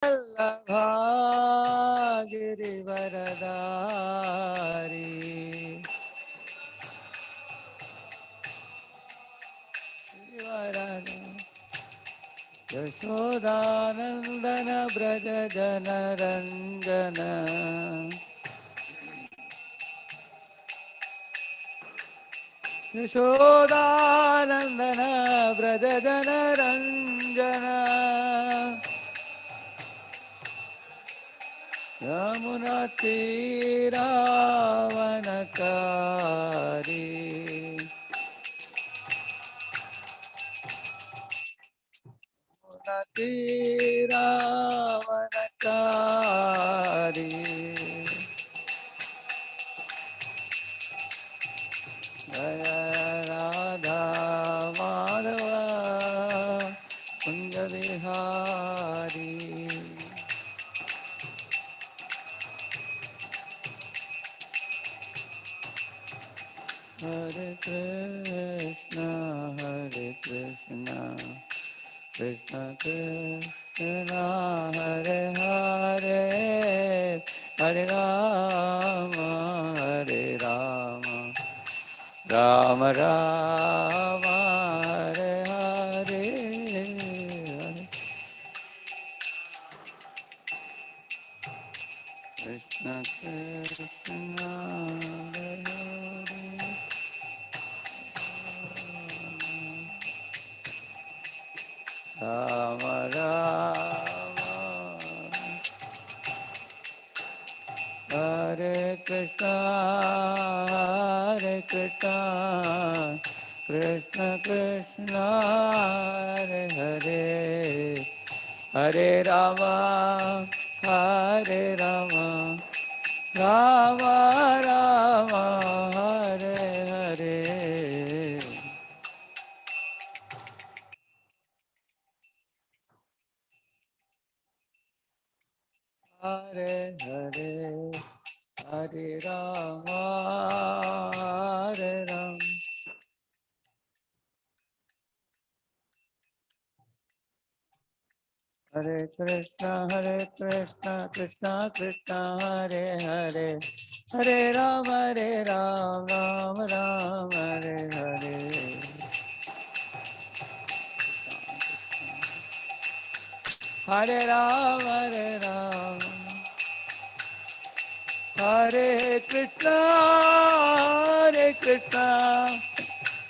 वल्लभा गिरिवरदारी यशोदानन्दन व्रज जनरञ्जन यशोदानन्दन व्रज जनरञ्जन यमुनातीरावनकारी तीरावनकारी जय राधा माधव कुंज विहारी हरे कृष्ण कृष्ण कृष्ण हरे हरे हरे राम राम राम हरे हरे कृष्ण कृष्ण हरे हरे राम राम हरे कृष्ण कृष्ण कृष्ण हरे हरे हरे राम राम राम हरे हरे हरे हरे हरे राम हरे राम हरे कृष्ण कृष्ण कृष्ण हरे हरे हरे राम राम राम हरे हरे हरे राम हरे कृष्ण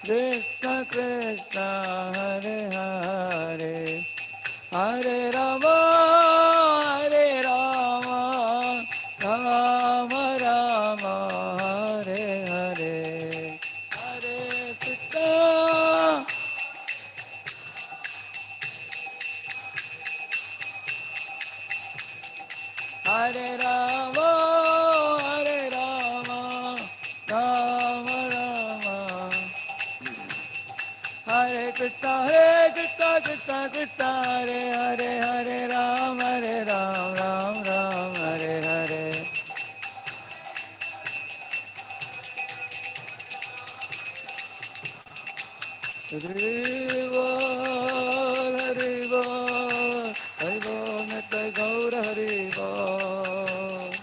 कृष्ण कृष्ण हरे हरे हरे राम राम राम हरे हरे हरे कृष्ण हरे राम राम राम हरे कृष्ण कृष्ण हरे हरे हरे राम राम हरे हरे हरि बोल हरि बोल नित्य गौर हरि बोल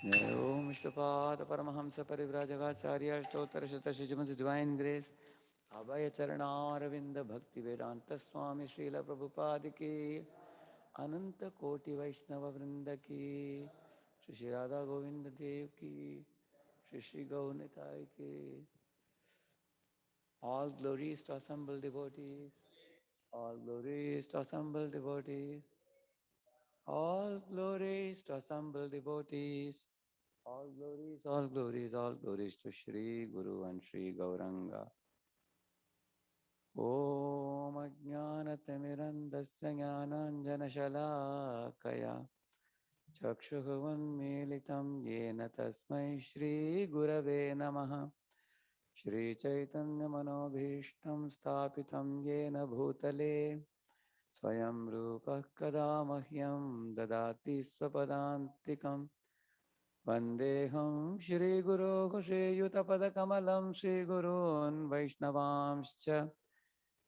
Om Ishtapada Paramahamsa Parivrajagacharya Stotara Shatashi Divine Grace Abhaya Charana Bhakti Vedanta Swami Srila Prabhupada Ki Ananta Koti Vaishnava Vrinda Ki Shri Shri Radha Govinda Dev Ki Shri Shri Gaunitai Ki All glories to assembled devotees, all glories to assembled devotees, all glories to assembled devotees. All glories to Shri Guru and Shri Gauranga. Om Ajnanatimirandasya Jnananjanashalakaya Chakshuvamilitam Yena Tasmai Shri Gurave Namaha Shri Chaitanya Manobhishtam Sthapitam Yena Bhutale Swayam Rupa Kada Mahyam Dadati Swapadantikam वन्देऽहं श्रीगुरो श्रीयुतपदकमलं श्रीगुरून् वैष्णवांश्च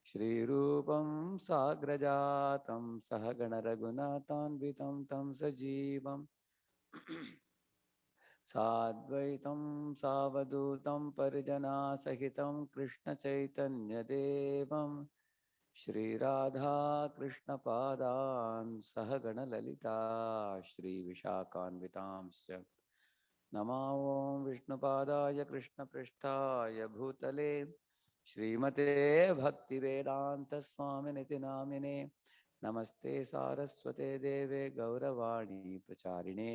श्रीरूपं साग्रजातं सहगणरघुनाथान्वितं तं सजीवं साद्वैतं सावधूतं परिजनासहितं कृष्णचैतन्यदेवं श्रीराधा कृष्णपादान् सहगणललिता श्रीविशाखान्वितांश्च नमो विष्णुपादाय कृष्णपृष्ठाय भूतले श्रीमते भक्तिवेदान्तस्वामिनिति नामिने नमस्ते सारस्वते देवे गौरवाणी प्रचारिणे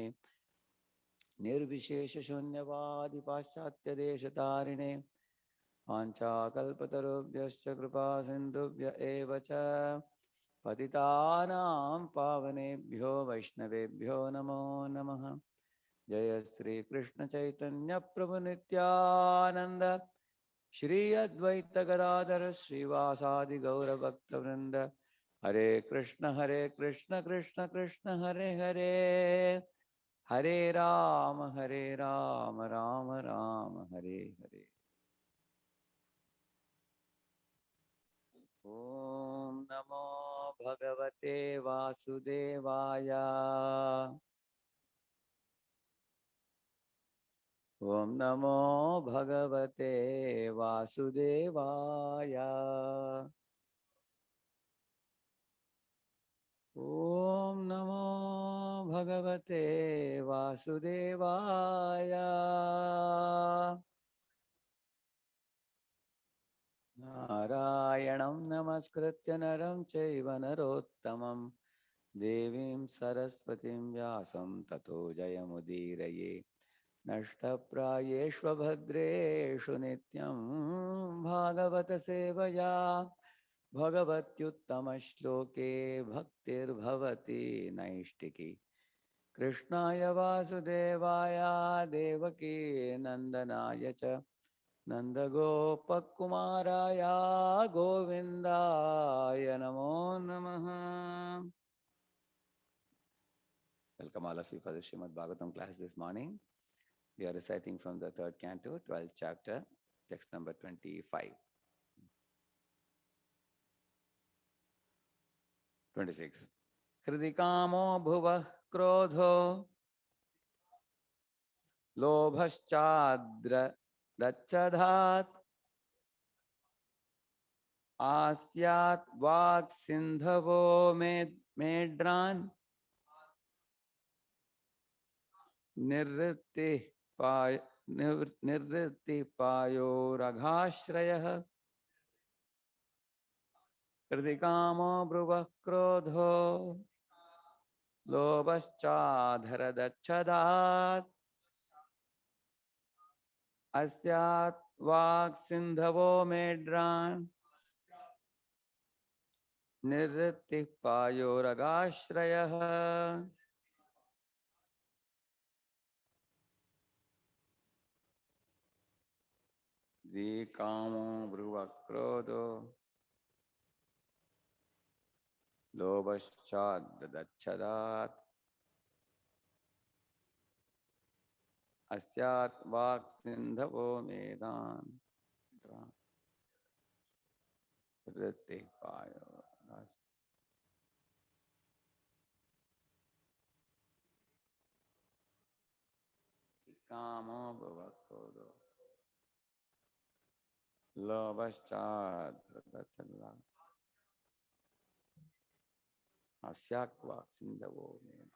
निर्विशेषशून्यवादि पाश्चात्यदेशतारिणे वाञ्छाकल्पतरुभ्यश्च कृपा सिन्धुभ्य एव च पतितानां पावनेभ्यो वैष्णवेभ्यो नमो नमः। जय श्री कृष्ण चैतन्य प्रभु नित्यानंद श्री अद्वैत गदाधर श्रीवासादि गौर भक्त वृंद हरे कृष्ण कृष्ण कृष्ण हरे हरे हरे राम राम राम हरे हरे। ओम नमो भगवते वासुदेवाय। ओम नमो भगवते वासुदेवाय। ओम नमो भगवते वासुदेवाय। नारायणं नमस्कृत्य नरं चैव नरोत्तमं देवीं सरस्वतीं व्यासं ततो जयमुदीरये। नष्टप्रायेष्वभद्रेषु नित्यं भागवत सेवया भगवत्युत्तमश्लोके भक्तिर्भवति नैष्टिकी। कृष्णाय वासुदेवाय देवकी नन्दनाय च नन्दगोपकुमाराय गोविन्दाय नमो नमः। Welcome all of you for the Srimad Bhagavatam class this morning. We are reciting from the third canto, 12th chapter, text number 25. 26. हृदिकामो भुवः क्रोधो लोभश्चाद्रदच्छधात् आस्यात् वाक् सिन्धवो मेढ्रान् निर्वृत्तिः पायो रघाश्रयः। हृदिकामो भ्रुवः क्रोधो लोभश्चाधरदच्छदात् अस्यात् वाक् सिन्धवो मेढ्रान् निर्वृत्तिः पायो रगाश्रयः। हृदिकामो भ्रुवः क्रोधो लोभश्चाधरदच्छदात् अस्यात् वाक् सिन्धवो मेधान् वृत्ति पायो। कामो भवक्रोधो लोभश्चाद्धरदच्छदात् अस्यात् वाक् सिन्धवो मेधान्।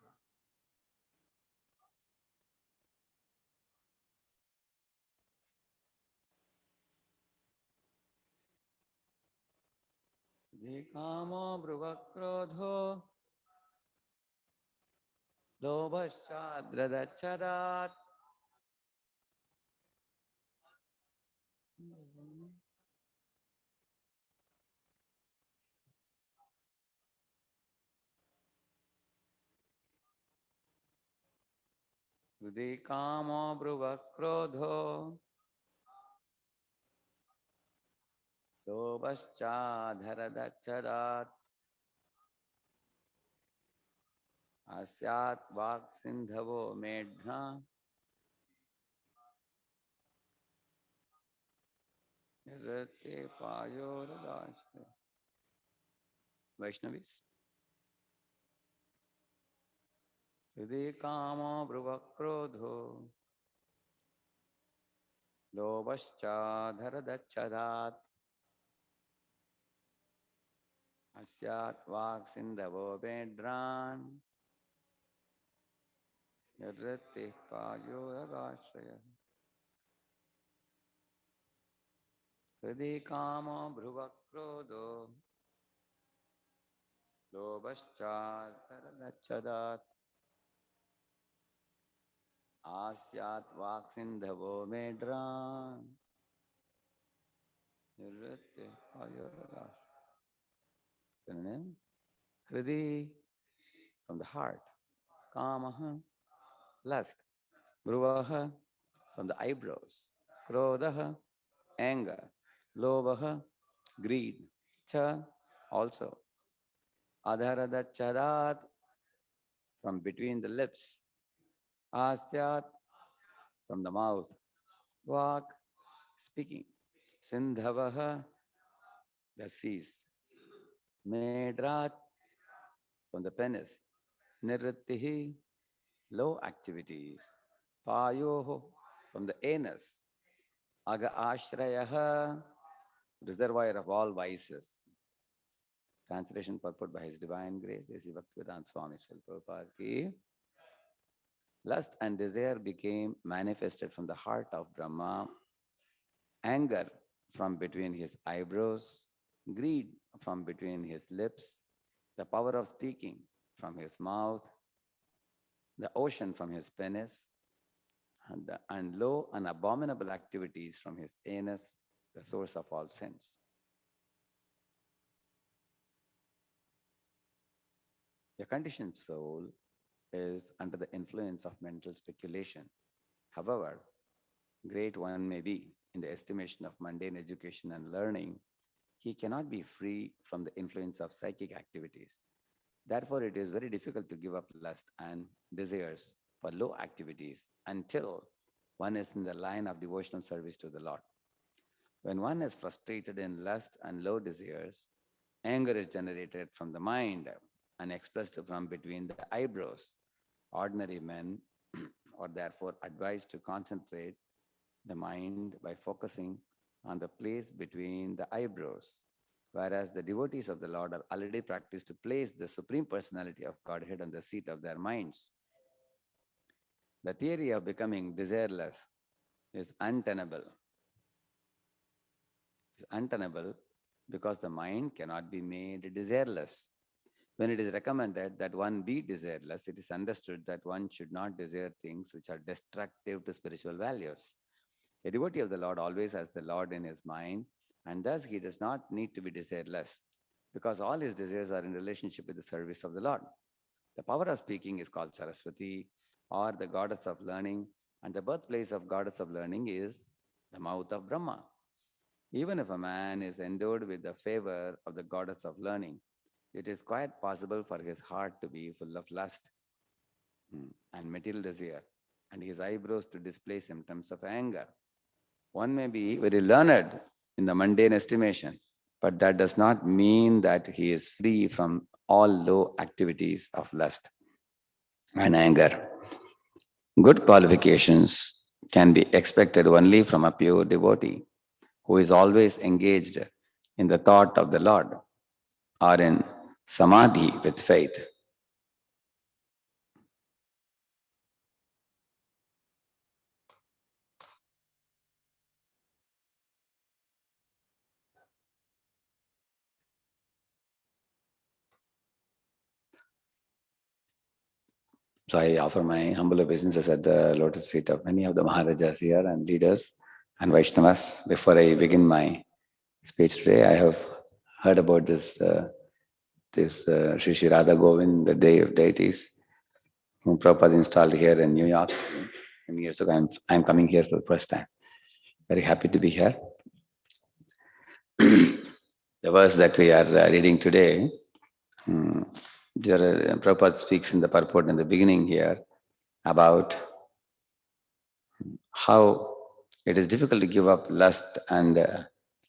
कामो भ्रुवक्रोधो लोभश्चाद्रदच्छदात् हृदि कामो भ्रुवक्रोधो लोभश्चाधरदच्छदात् अस्यात् वाक् सिन्धवो मेढ्रा Nirate Payoradashte. Vaishnavis. Hriday Kama Bruvakrodho Lobascha Dharadacchadat Asyat Vaksindavo Vedran Nirate Payoradashte. Hriday Kama Bruvakrodho Lobascha Dharadacchadat Asyat Vaksindavo Vedran Nirate Payoradashte. Synonyms. Hridi, from the heart. Kamaha, lust. Bruvaha, from the eyebrows. Krodaha, anger. Lovaha, greed. Cha, also. Adharadachadat, from between the lips. Asyat, from the mouth. Vak, speaking. Sindhavaha, the seas. Medrat, from the penis. Nirrittihi, low activities. Payoho, from the anus. Aga ashrayaha, reservoir of all vices. Translation purport by His Divine Grace, A.C. Bhaktivedanta Swami Srila Prabhupada ki. Lust and desire became manifested from the heart of Brahma, anger from between his eyebrows, greed from between his lips, the power of speaking from his mouth, the ocean from his penis, and low and abominable activities from his anus, the source of all sins. The conditioned soul is under the influence of mental speculation. However great one may be in the estimation of mundane education and learning, he cannot be free from the influence of psychic activities. Therefore, it is very difficult to give up lust and desires for low activities until one is in the line of devotional service to the Lord. When one is frustrated in lust and low desires, anger is generated from the mind and expressed from between the eyebrows. Ordinary men are therefore advised to concentrate the mind by focusing on the place between the eyebrows, whereas the devotees of the Lord are already practiced to place the Supreme Personality of Godhead on the seat of their minds. The theory of becoming desireless is untenable. It's untenable because the mind cannot be made desireless. When it is recommended that one be desireless, it is understood that one should not desire things which are destructive to spiritual values. A devotee of the Lord always has the Lord in his mind, and thus he does not need to be desireless, because all his desires are in relationship with the service of the Lord. The power of speaking is called Saraswati, or the goddess of learning, and the birthplace of goddess of learning is the mouth of Brahma. Even if a man is endowed with the favor of the goddess of learning, it is quite possible for his heart to be full of lust and material desire, and his eyebrows to display symptoms of anger. One may be very learned in the mundane estimation, but that does not mean that he is free from all low activities of lust and anger. Good qualifications can be expected only from a pure devotee who is always engaged in the thought of the Lord or in samadhi with faith. So I offer my humble obeisances at the lotus feet of many of the Maharajas here and leaders and Vaishnavas. Before I begin my speech today, I have heard about this Sri Sri Radha Govind, the Day of Deities, whom Prabhupada installed here in New York many years ago. I'm coming here for the first time. Very happy to be here. The verse that we are reading today, Prabhupada speaks in the purport in the beginning here about how it is difficult to give up lust and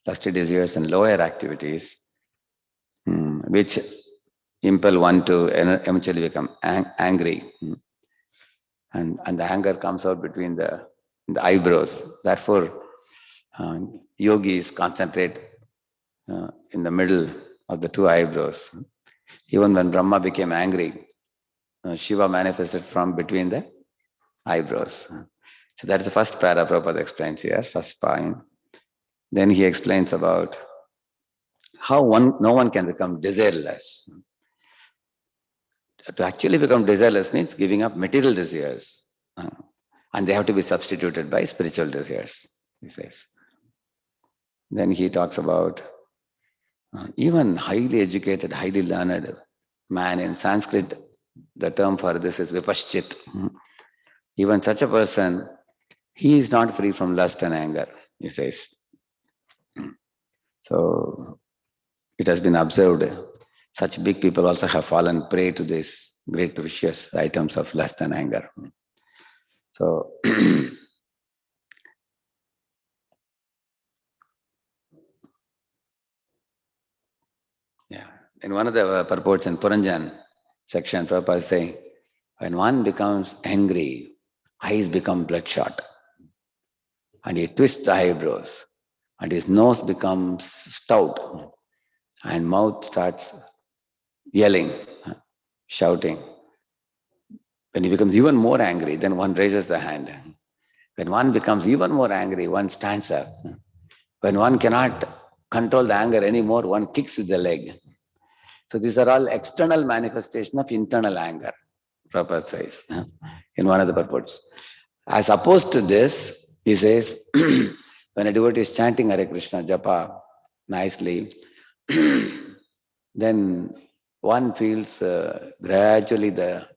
lusty desires and lower activities, which impel one to eventually become angry. And the anger comes out between the eyebrows. Therefore, yogis concentrate in the middle of the two eyebrows. Even when Brahma became angry, Shiva manifested from between the eyebrows. So that's the first para Prabhupada explains here, first point. Then he explains about how no one can become desireless. To actually become desireless means giving up material desires. And they have to be substituted by spiritual desires, he says. Then he talks about even highly educated, highly learned man. In Sanskrit, the term for this is vipaschit. Even such a person, he is not free from lust and anger, he says. So it has been observed, such big people also have fallen prey to these great vicious items of lust and anger. So yeah, in one of the purports in Puranjan section, Prabhupada is saying, when one becomes angry, eyes become bloodshot, and he twists the eyebrows, and his nose becomes stout, and mouth starts yelling, shouting. When he becomes even more angry, then one raises the hand. When one becomes even more angry, one stands up. When one cannot control the anger anymore, one kicks with the leg. So these are all external manifestation of internal anger, Prabhupada says, in one of the purports. As opposed to this, he says, when a devotee is chanting Hare Krishna Japa nicely, then one feels gradually the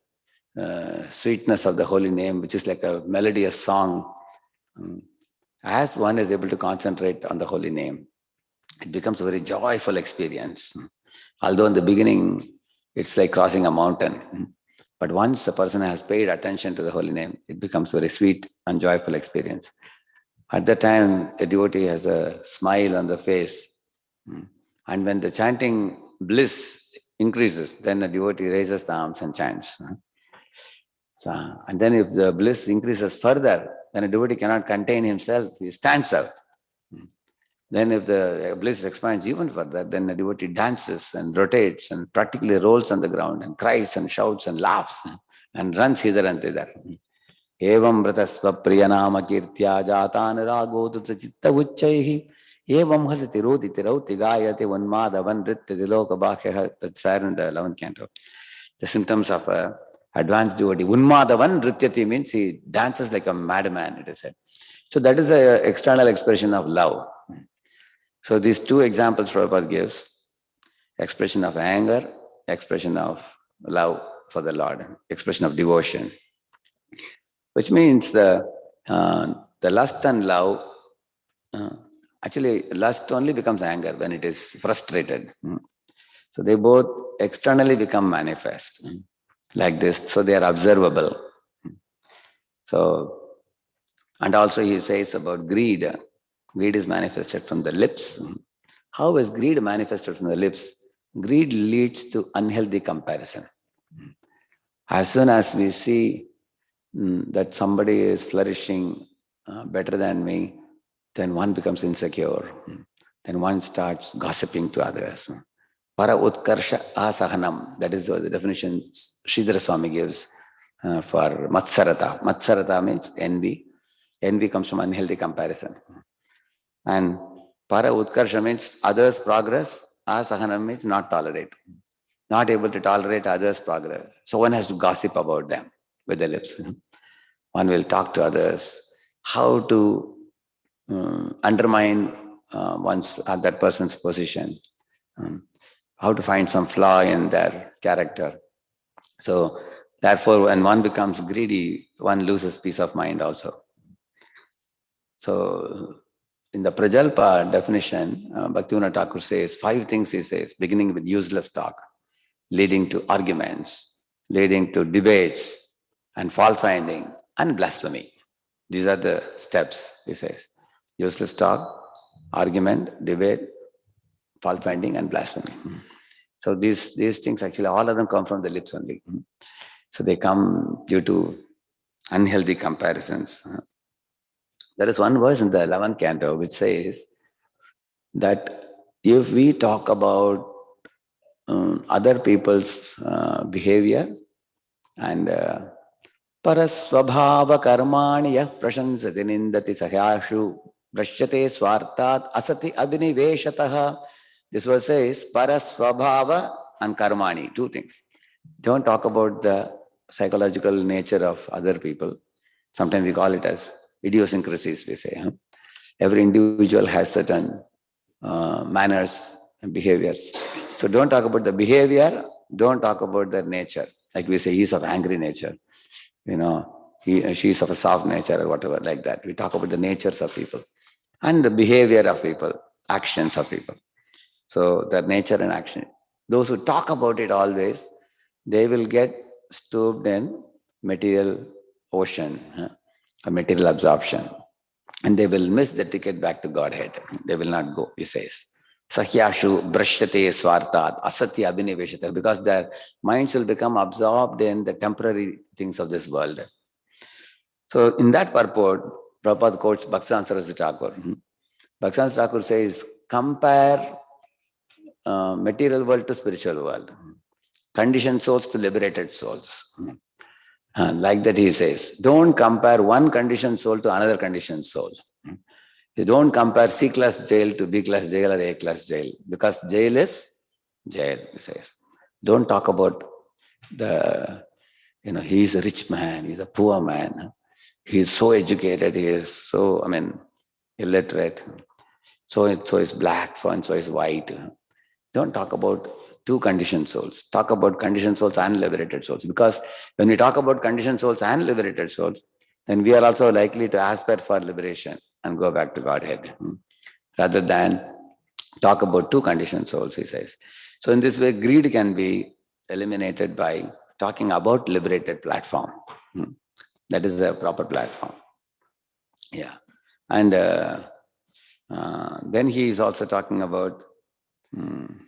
sweetness of the holy name, which is like a melodious song. As one is able to concentrate on the holy name, it becomes a very joyful experience. Although in the beginning, it's like crossing a mountain. But once a person has paid attention to the holy name, it becomes a very sweet and joyful experience. At that time, the devotee has a smile on the face. And when the chanting bliss increases, then the devotee raises the arms and chants. So, and then if the bliss increases further, then a devotee cannot contain himself, he stands up. Then if the bliss expands even further, then the devotee dances and rotates and practically rolls on the ground and cries and shouts and laughs and runs hither and thither. Evam vratasva priyanama kirtya jatan ragodutta chitta uchchaihi evam hasati roditi rauti gayate vanmadavan rityati loka bhakya. That's there in the 11th canto. The symptoms of a advanced devotee. Unmadavan Nrityati means he dances like a madman, it is said. So that is the external expression of love. So these two examples Prabhupada gives, expression of anger, expression of love for the Lord, expression of devotion, which means the lust and love, actually lust only becomes anger when it is frustrated. So they both externally become manifest like this, so they are observable. So, and also he says about greed. Greed is manifested from the lips. How is greed manifested from the lips? Greed leads to unhealthy comparison. As soon as we see that somebody is flourishing better than me, then one becomes insecure. Then one starts gossiping to others. Para utkarsha asahanam, that is the definition Sridhara Swami gives for matsarata. Matsarata means envy. Envy comes from unhealthy comparison. And para utkarsha means others' progress. Asahanam means not tolerate. Not able to tolerate others' progress. So one has to gossip about them with the lips. One will talk to others how to undermine that person's position, how to find some flaw in their character. So therefore, when one becomes greedy, one loses peace of mind also. So in the Prajalpa definition, Bhaktivinoda Thakur says 5 things he says, beginning with useless talk, leading to arguments, leading to debates and fault finding and blasphemy. These are the steps, he says. Useless talk, argument, debate, fault finding, and blasphemy. So these things actually, all of them come from the lips only. So they come due to unhealthy comparisons. There is one verse in the 11th canto which says that if we talk about other people's behavior and parasvabhava karmani yah prashansati nindati sahyashu brashyate swartat asati abhiniveshataha. This verse says parasvabhava and karmani, two things. Don't talk about the psychological nature of other people. Sometimes we call it as idiosyncrasies, we say. Every individual has certain manners and behaviors. So don't talk about the behavior, don't talk about their nature. Like we say, he's of angry nature, she's of a soft nature or whatever, like that. We talk about the natures of people and the behavior of people, actions of people. So their nature and action. Those who talk about it always, they will get stooped in material ocean, a material absorption. And they will miss the ticket back to Godhead. They will not go, he says. Sahyashu brashyate swartat asatya abhiniveshata, because their minds will become absorbed in the temporary things of this world. So in that purport, Prabhupada quotes Bhaktivedanta Saraswati Thakur. Bhaktivedanta Thakur says, compare material world to spiritual world, conditioned souls to liberated souls. Like that he says, don't compare one conditioned soul to another conditioned soul. You don't compare C class jail to B class jail or A class jail, because jail is jail, he says. Don't talk about he's a rich man, he's a poor man, he's so educated, he is so, illiterate, so is black, so and so is white. Don't talk about two conditioned souls. Talk about conditioned souls and liberated souls. Because when we talk about conditioned souls and liberated souls, then we are also likely to aspire for liberation and go back to Godhead. Rather than talk about two conditioned souls, he says. So in this way, greed can be eliminated by talking about liberated platform. That is the proper platform. Yeah. And then he is also talking about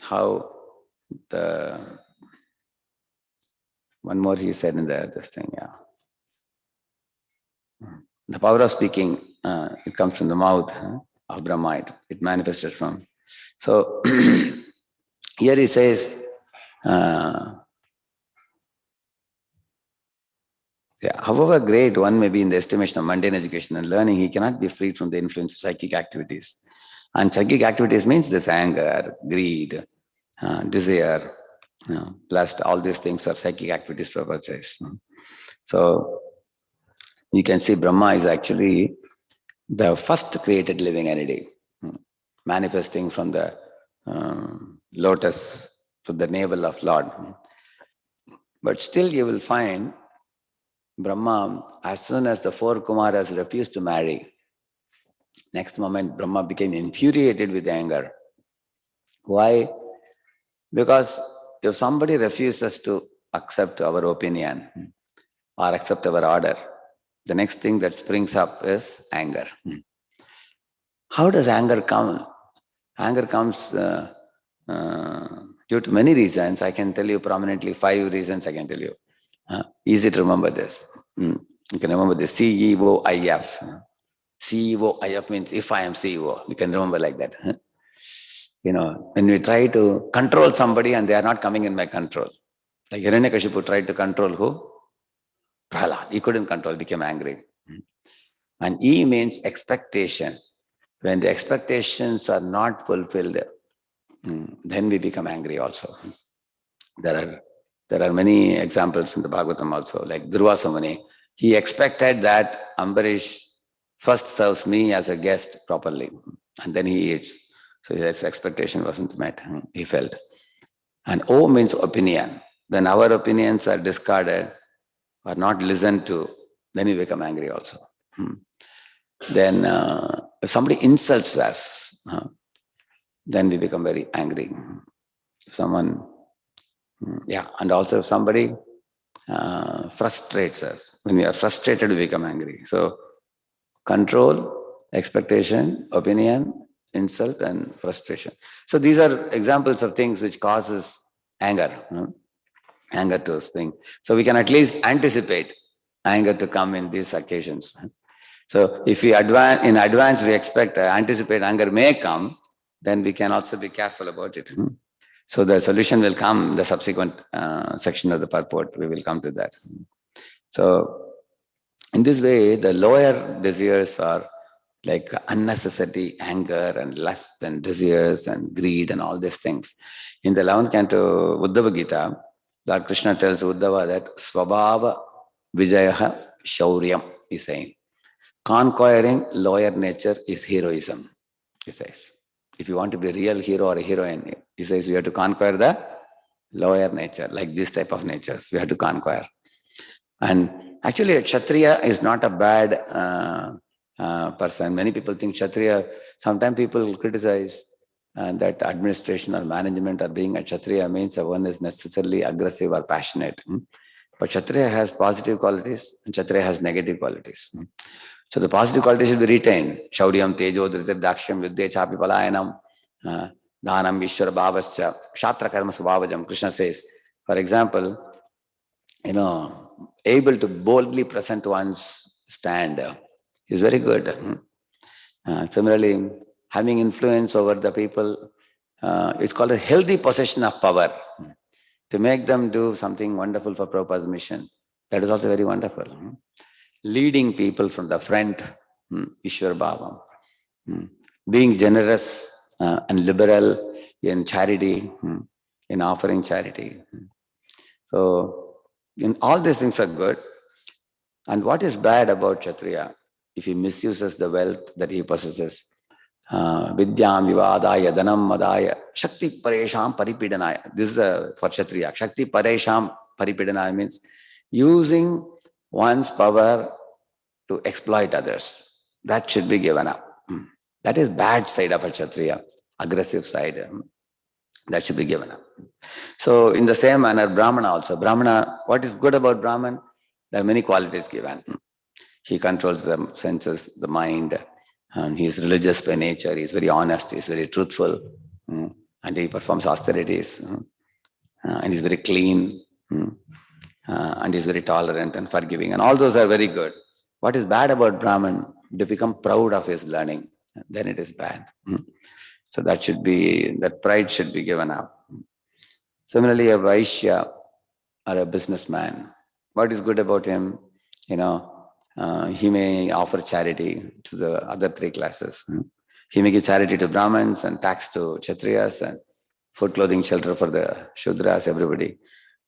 how one more he said in this thing, the power of speaking, it comes from the mouth of Brahma, it manifested from. So here he says, however great one may be in the estimation of mundane education and learning, he cannot be freed from the influence of psychic activities. And psychic activities means this anger, greed, desire, lust, all these things are psychic activities, Prabhupada says. So you can see Brahma is actually the first created living entity, manifesting from the lotus, from the navel of Lord. But still you will find Brahma, as soon as the four Kumaras refused to marry, next moment Brahma became infuriated with anger. Why? Because if somebody refuses to accept our opinion or accept our order, the next thing that springs up is anger. How does anger come? Anger comes due to many reasons. I can tell you prominently 5 reasons I can tell you. Easy to remember this. You can remember the CEOIF. CEOIF means if I am CEO. You can remember like that. When we try to control somebody and they are not coming in my control. Like Hiranyakashipu tried to control who? Prahlad. He couldn't control, became angry. And E means expectation. When the expectations are not fulfilled, then we become angry also. There are many examples in the Bhagavatam also, like Durvasa Muni. He expected that Ambarish first serves me as a guest properly, and then he eats. So his expectation wasn't met, he felt. And O means opinion. When our opinions are discarded or not listened to, then we become angry also. Then if somebody insults us, then we become very angry. If someone, and also if somebody frustrates us. When we are frustrated, we become angry. So control, expectation, opinion, insult and frustration. So these are examples of things which causes anger, anger to spring. So we can at least anticipate anger to come in these occasions. So if we in advance we expect, anticipate anger may come, then we can also be careful about it. So the solution will come in the subsequent section of the purport. We will come to that. So in this way, the lower desires are like unnecessary anger and lust and desires and greed and all these things. In the 11th canto Uddhava Gita, Lord Krishna tells Uddhava that Swabhava Vijayaha Shauryam, is saying. Conquering lower nature is heroism, he says. If you want to be a real hero or a heroine, he says, we have to conquer the lower nature, like this type of natures, we have to conquer. And actually, a Kshatriya is not a bad person. Many people think Kshatriya, sometimes people criticize that administration or management or being a Kshatriya means one is necessarily aggressive or passionate. But Kshatriya has positive qualities and Kshatriya has negative qualities. So the positive qualities should be retained. Shauryam, Tejo, Dhritir, Dakshyam, Vidya, Chapi, Palayanam, Dhanam, Ishwara, Bhavascha, Kshatra, Karma, Svabhajam. Krishna says, for example, able to boldly present one's stand is very good. Similarly, having influence over the people is called a healthy possession of power. To make them do something wonderful for Prabhupada's mission, that is also very wonderful. Leading people from the front, Ishwar Bhava. Being generous and liberal in charity, in offering charity. So, in all these things are good. And what is bad about Kshatriya? If he misuses the wealth that he possesses, Vidyam Vivadaya Dhanam Madaya Shakti Paresham Paripidanaya. This is for Kshatriya. Shakti Paresham Paripidanaya means using one's power to exploit others. That should be given up. That is bad side of a Kshatriya, aggressive side. That should be given up. So in the same manner, Brahmana also. Brahmana, what is good about Brahman? There are many qualities given. He controls the senses, the mind, and he is religious by nature. He is very honest, he is very truthful, and he performs austerities, and he is very clean, and he is very tolerant and forgiving, and all those are very good. What is bad about Brahman? To become proud of his learning, then it is bad. So that pride should be given up. Similarly, a Vaishya or a businessman, what is good about him? He may offer charity to the other three classes. He may give charity to Brahmins and tax to Kshatriyas and food, clothing, shelter for the Shudras, everybody.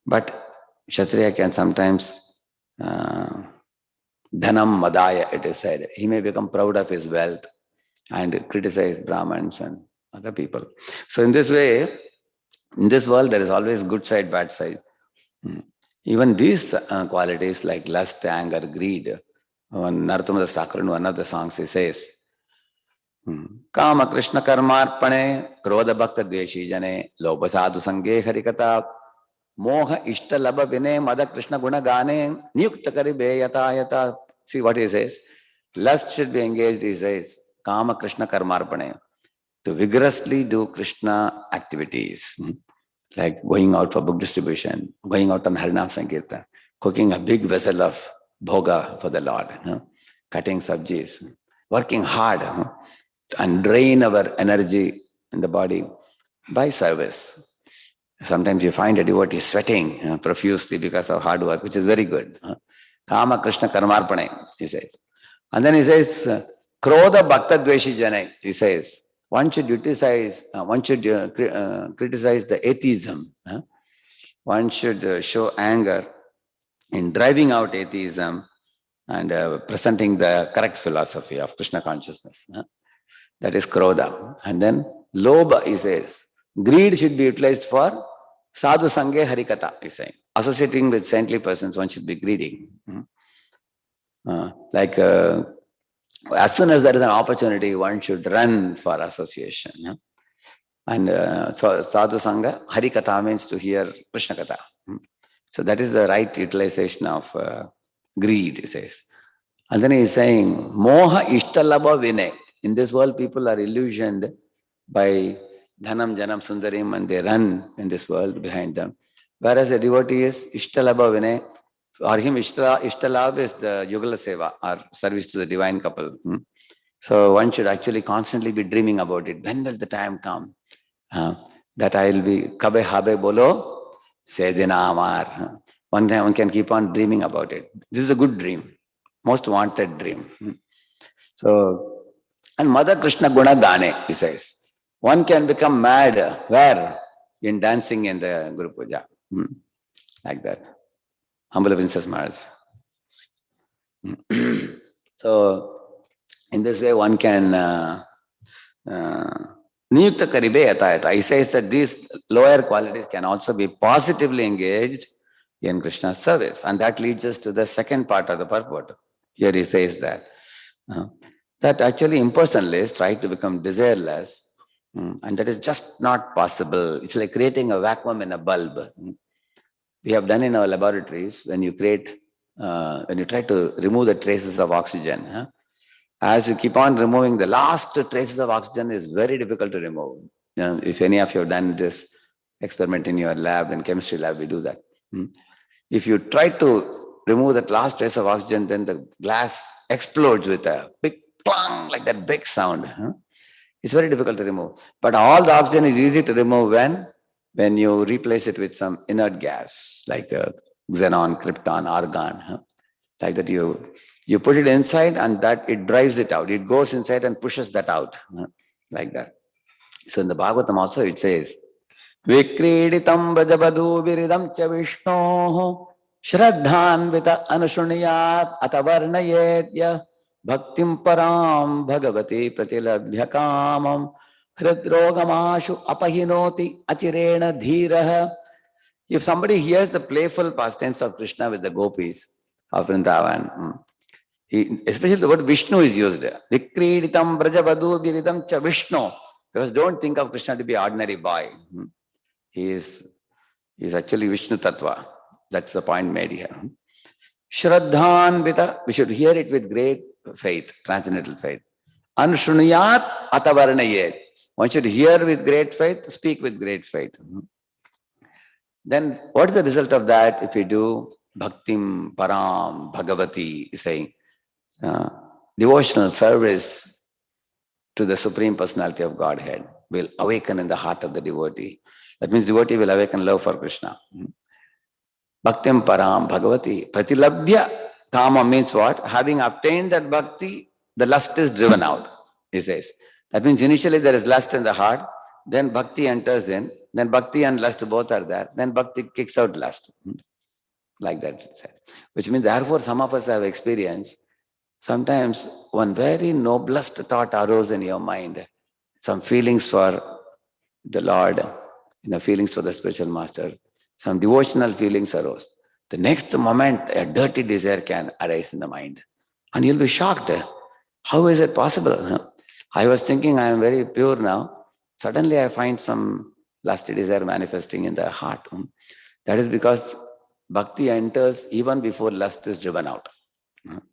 But Kshatriya can sometimes Dhanam Madaya, it is said. He may become proud of his wealth and criticize Brahmins and other people. So in this way, in this world, there is always good side, bad side. Even these qualities like lust, anger, greed. Narottam Thakur in one of the songs he says, Kama Krishna Karmarpane, Krodha Bhakta Dveshi Jane, Lobha Sadhu Sange Harikata, Moha Ishta Labha Vine, Mada Krishna Guna Gane, Niyukta Karibe Yata Yata. See what he says. Lust should be engaged, he says, Kama Krishna Karmarpane, to vigorously do Krishna activities. Like going out for book distribution, going out on Harinam Sankirtan, cooking a big vessel of bhoga for the Lord, cutting sabjis, working hard and drain our energy in the body by service. Sometimes you find a devotee sweating profusely because of hard work, which is very good. Kama Krishna Karmarpane, he says. And then he says, Krodha Bhakta Dveshi Jane, he says, one should criticize the atheism. One should show anger in driving out atheism and presenting the correct philosophy of Krishna consciousness. That is Krodha. And then Lobha, he says, greed should be utilized for Sadhu Sange Harikata, he's saying. Associating with saintly persons, one should be greedy. As soon as there is an opportunity, one should run for association. And so Sadhu Sangha, Harikata means to hear Krishna Katha. So that is the right utilization of greed, he says. And then he is saying, Moha Ishtalabha Vinay. In this world, people are illusioned by Dhanam, Janam, Sundarim, and they run in this world behind them. Whereas a devotee is Ishtalabha Vinay. For him, Ishtalabha is the Yugala Seva, or service to the divine couple. So one should actually constantly be dreaming about it. When will the time come that I will be Kabe Habe Bolo Sedina Amar? One time one can keep on dreaming about it. This is a good dream, most wanted dream. So, and Mother Krishna Guna Gane, he says. One can become mad where? In dancing in the Guru Puja. Like that. Humble Princess Maharaj. So, in this way, one can niyukta karibe yata yata. He says that these lower qualities can also be positively engaged in Krishna's service. And that leads us to the second part of the purport. Here he says that actually impersonalists try to become desireless, and that is just not possible. It's like creating a vacuum in a bulb. We have done in our laboratories, when you create, when you try to remove the traces of oxygen, as you keep on removing, the last traces of oxygen is very difficult to remove. If any of you have done this experiment in your lab, in chemistry lab, we do that. If you try to remove that last trace of oxygen, then the glass explodes with a big clang, like that big sound. It's very difficult to remove. But all the oxygen is easy to remove when you replace it with some inert gas, like xenon, krypton, argon. Like that you put it inside and that it drives it out. It goes inside and pushes that out. Like that. So in the Bhagavatam also it says, Vikriditam brajabadu viridam cha vishnoho shraddhanvita anushuniyat atavarnayetya bhaktim param bhagavati pratilabhyakamam hridrogamashu apahinoti achirena dhiraha. If somebody hears the playful pastimes of Krishna with the gopis of Vrindavan, especially the word Vishnu is used. Vikriditam brajabadu viridam cha Vishnu. Because don't think of Krishna to be an ordinary boy. He is actually Vishnu Tattva. That's the point made here. Shraddhan Vita, we should hear it with great faith, transcendental faith. Anshunuyat atavarnayet. One should hear with great faith, speak with great faith. Then what is the result of that if we do Bhaktim Param Bhagavati, saying devotional service to the Supreme Personality of Godhead will awaken in the heart of the devotee. That means devotee will awaken love for Krishna. Bhaktim Param Bhagavati Pratilabhya Kama means what? Having obtained that bhakti, the lust is driven out, he says. That means initially there is lust in the heart, then bhakti enters in, then bhakti and lust both are there, then bhakti kicks out lust. Like that. Which means therefore some of us have experienced, sometimes one very noblest thought arose in your mind, some feelings for the Lord, feelings for the spiritual master, some devotional feelings arose. The next moment, a dirty desire can arise in the mind. And you'll be shocked. How is it possible? I was thinking I am very pure now. Suddenly I find some lusty desire manifesting in the heart. That is because bhakti enters even before lust is driven out.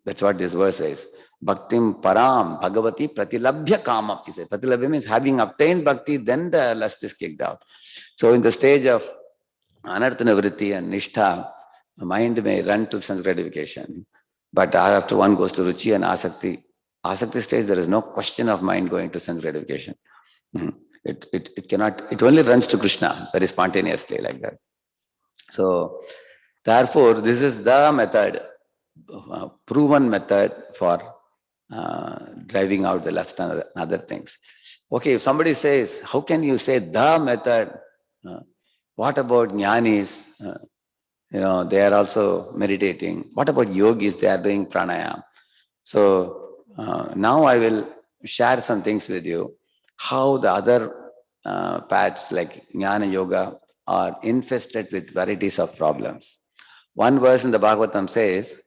That's what this verse says. Bhaktim param bhagavati pratilabhya kamam. He said, pratilabhya means having obtained bhakti, then the lust is kicked out. So in the stage of anarthana vritti and nishtha, the mind may run to sense gratification. But after one goes to ruchi and asakti stage, there is no question of mind going to sense gratification. It cannot, it only runs to Krishna very spontaneously like that. So therefore, this is the method, proven method for driving out the lust and other things. Okay, if somebody says, how can you say the method? What about jnanis? They are also meditating. What about yogis? They are doing pranayama. So now I will share some things with you, how the other paths like jnana yoga are infested with varieties of problems. One verse in the Bhagavatam says,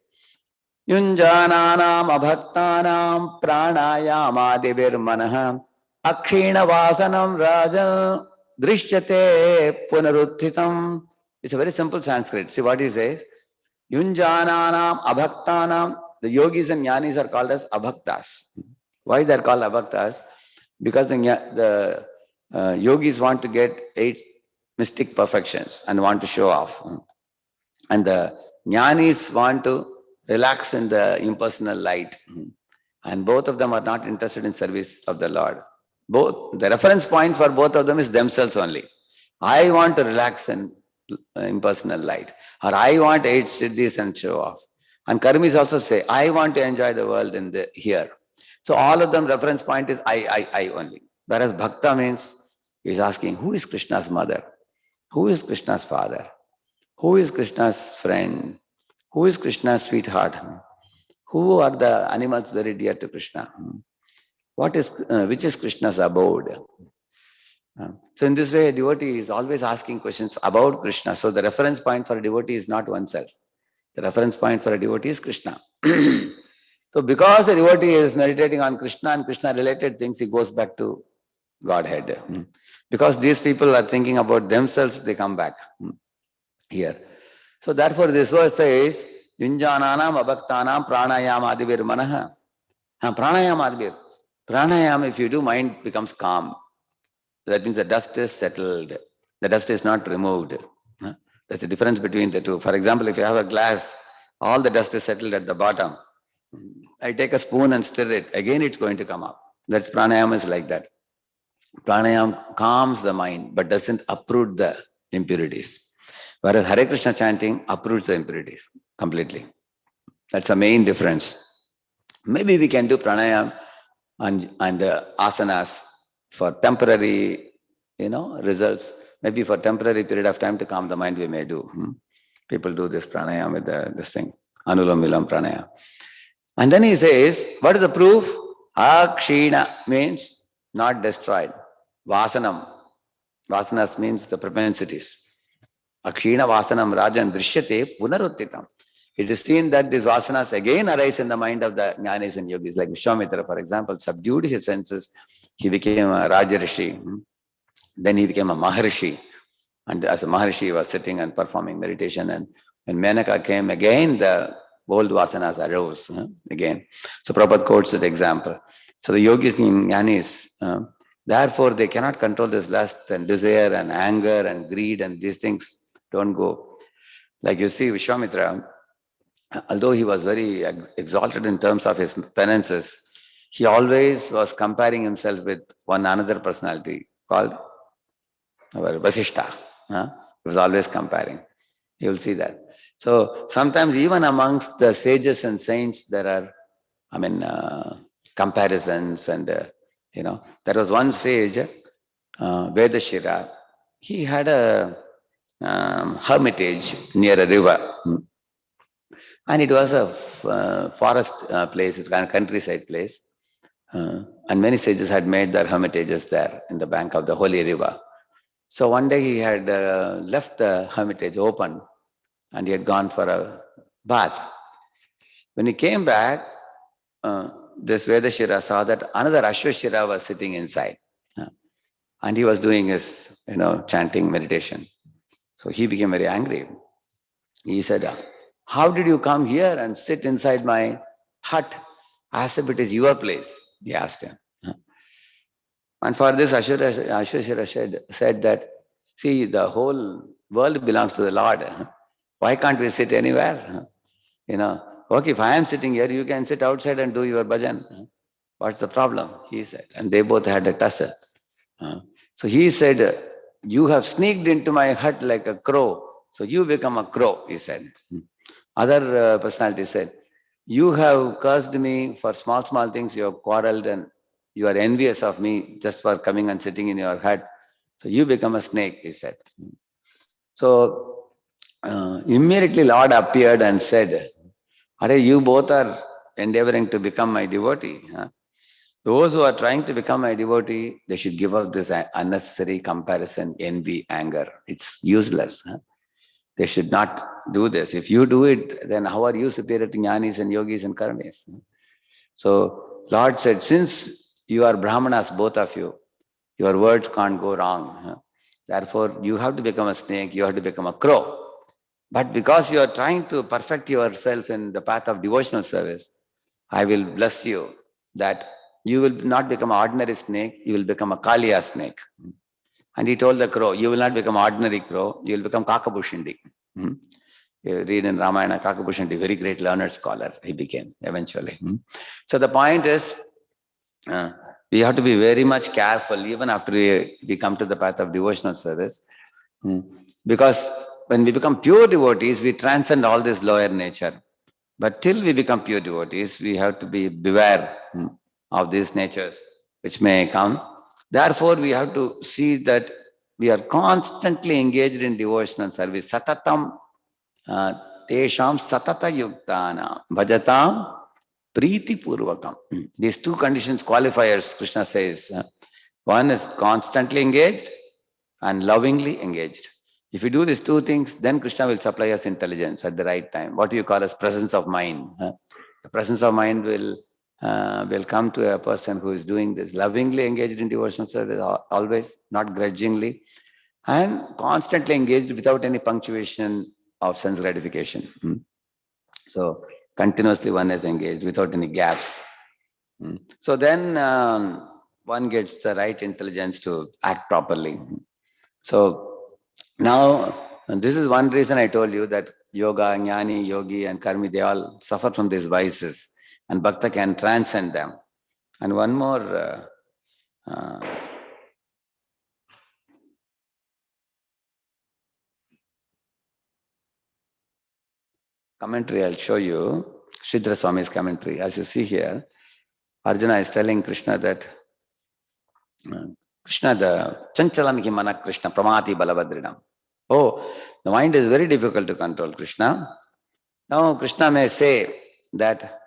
Yunjananam abhaktanam pranayamadivir manaha akshina vasanam rajan drishyate punaruthitam. It's a very simple Sanskrit. See what he says. Yunjananam abhaktanam. The yogis and jnanis are called as abhaktas. Why they are called abhaktas? Because the yogis want to get 8 mystic perfections and want to show off. And the jnanis want to relax in the impersonal light. And both of them are not interested in service of the Lord. Both the reference point for both of them is themselves only. I want to relax in impersonal light, or I want 8 siddhis and show off. And karmis also say, I want to enjoy the world in the here. So all of them reference point is I only. Whereas bhakta means he's asking, who is Krishna's mother? Who is Krishna's father? Who is Krishna's friend? Who is Krishna's sweetheart? Who are the animals very dear to Krishna? Which is Krishna's abode? So in this way, a devotee is always asking questions about Krishna. So the reference point for a devotee is not oneself. The reference point for a devotee is Krishna. So because a devotee is meditating on Krishna and Krishna related things, he goes back to Godhead. Because these people are thinking about themselves, they come back here. So therefore this verse says, Yunjananam abhaktanam pranayam adivir manaha. Pranayam adivir. Pranayam, if you do, mind becomes calm. That means the dust is settled. The dust is not removed. That's the difference between the two. For example, if you have a glass, all the dust is settled at the bottom. I take a spoon and stir it. Again, it's going to come up. That's pranayam is like that. Pranayam calms the mind, but doesn't uproot the impurities. Whereas Hare Krishna chanting uproots the impurities completely. That's the main difference. Maybe we can do pranayam and asanas for temporary, results. Maybe for temporary period of time to calm the mind, we may do. People do this pranayam with this thing, anulam vilam pranayam. And then he says, what is the proof? Akshina means not destroyed. Vasanam. Vasanas means the propensities. Akshina vasanam rajan drishyate punaruttitam. It is seen that these vasanas again arise in the mind of the jnanis and yogis. Like Vishwamitra, for example, subdued his senses. He became a Rajarishi. Then he became a Maharishi. And as a Maharishi, he was sitting and performing meditation. And when Menaka came again, the old vasanas arose again. So Prabhupada quotes that example. So the yogis and jnanis, therefore they cannot control this lust and desire and anger and greed, and these things don't go. Like you see Vishwamitra, although he was very exalted in terms of his penances, he always was comparing himself with one another personality called our Vasishta. He was always comparing. You will see that. So sometimes even amongst the sages and saints, there are, comparisons and, there was one sage, Radheshyam. He had a hermitage near a river. And it was a forest place, a countryside place. And many sages had made their hermitages there in the bank of the holy river. So one day he had left the hermitage open and he had gone for a bath. When he came back, this Vedashira saw that another Ashwashira was sitting inside. And he was doing his, chanting meditation. So he became very angry. He said, how did you come here and sit inside my hut as if it is your place? He asked him. And for this, Ashwashira said that, see, the whole world belongs to the Lord. Why can't we sit anywhere? Okay, if I am sitting here, you can sit outside and do your bhajan. What's the problem? He said. And they both had a tussle. So he said, you have sneaked into my hut like a crow. So you become a crow, he said. Other personality said, you have cursed me for small things. You have quarreled and you are envious of me just for coming and sitting in your hut. So you become a snake, he said. So immediately Lord appeared and said, you both are endeavoring to become my devotee. Those who are trying to become my devotee, they should give up this unnecessary comparison, envy, anger. It's useless. They should not do this. If you do it, then how are you superior to jnanis and yogis and karmis? So Lord said, since you are brahmanas, both of you, your words can't go wrong. Therefore, you have to become a snake, you have to become a crow. But because you are trying to perfect yourself in the path of devotional service, I will bless you that you will not become an ordinary snake, you will become a Kaliya snake. And he told the crow, you will not become ordinary crow, you will become Kakabushindi. You read in Ramayana, Kakabushindi, very great learned scholar he became eventually. So the point is, we have to be very much careful even after we come to the path of devotional service. Because when we become pure devotees, we transcend all this lower nature. But till we become pure devotees, we have to be beware of these natures which may come. Therefore, we have to see that we are constantly engaged in devotional service. Satatam tesham satata yuktana bhajatam priti purvakam. These two conditions, qualifiers, Krishna says. One is constantly engaged and lovingly engaged. If you do these two things, then Krishna will supply us intelligence at the right time. What you call as presence of mind. The presence of mind will come to a person who is doing this, lovingly engaged in devotional service, always, not grudgingly, and constantly engaged without any punctuation of sense gratification. So continuously one is engaged without any gaps. So then one gets the right intelligence to act properly. So now, this is one reason I told you that yoga, jnani, yogi and karmi, they all suffer from these vices and bhakta can transcend them. And one more commentary I'll show you, Sridhara Swami's commentary. As you see here, Arjuna is telling Krishna that Krishna, the chanchalamiki mana Krishna, pramati balabhadrinam. Oh, the mind is very difficult to control, Krishna. Now, Krishna may say that,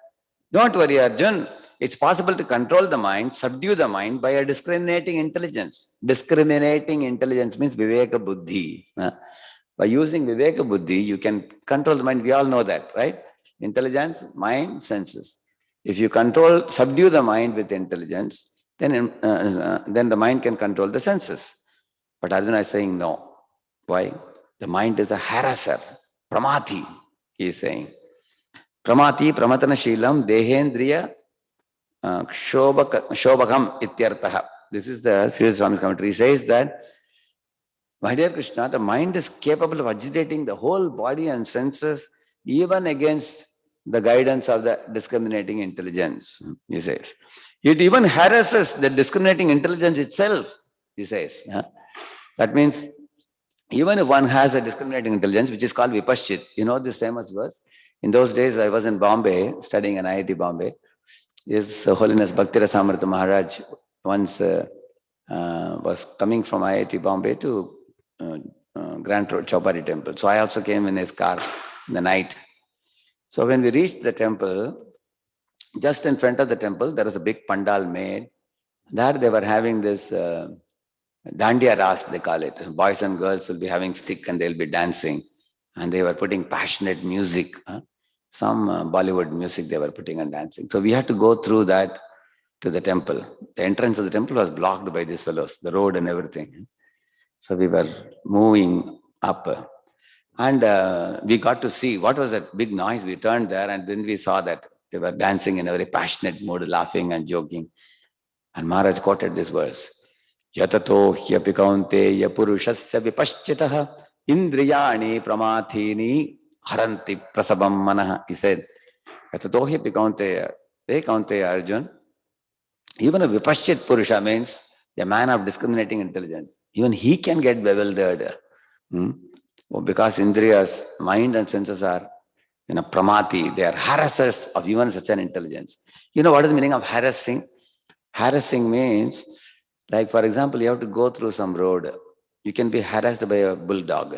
don't worry, Arjun, it's possible to control the mind, subdue the mind by a discriminating intelligence. Discriminating intelligence means Viveka Buddhi. By using Viveka Buddhi, you can control the mind. We all know that, right? Intelligence, mind, senses. If you subdue the mind with intelligence, then the mind can control the senses. But Arjuna is saying no. Why? The mind is a harasser. Pramati, he is saying. Pramati pramatana shilam dehendriya shobhakam ityartaha. This is the Sridhar Swami's commentary. He says that, my dear Krishna, the mind is capable of agitating the whole body and senses even against the guidance of the discriminating intelligence, he says. It even harasses the discriminating intelligence itself, he says. That means, even if one has a discriminating intelligence, which is called vipaschit, you know this famous verse? In those days, I was in Bombay, studying in IIT Bombay. His Holiness Bhakti Rasamrita Maharaj once was coming from IIT Bombay to Grant Road, Chowpatty Temple. So I also came in his car in the night. So when we reached the temple, just in front of the temple, there was a big pandal made. There they were having this Dandiya Ras, they call it. Boys and girls will be having stick and they'll be dancing. And they were putting passionate music. Some Bollywood music they were putting and dancing. So we had to go through that to the temple. The entrance of the temple was blocked by these fellows, the road and everything. So we were moving up. And we got to see what was that big noise. We turned there and then we saw that they were dancing in a very passionate mood, laughing and joking. And Maharaj quoted this verse. Yatato hyapi kaunteya purushasya vipaschitaha indriyani pramathini haranti prasabam manaha. He said, Yatato hyapi kaunteya, hey kaunteya Arjun, even a vipaschit purusha means a man of discriminating intelligence. Even he can get bewildered. Because indriyas, mind and senses are pramati, they are harassers of even such an intelligence. You know what is the meaning of harassing? Harassing means, like for example, you have to go through some road. You can be harassed by a bulldog.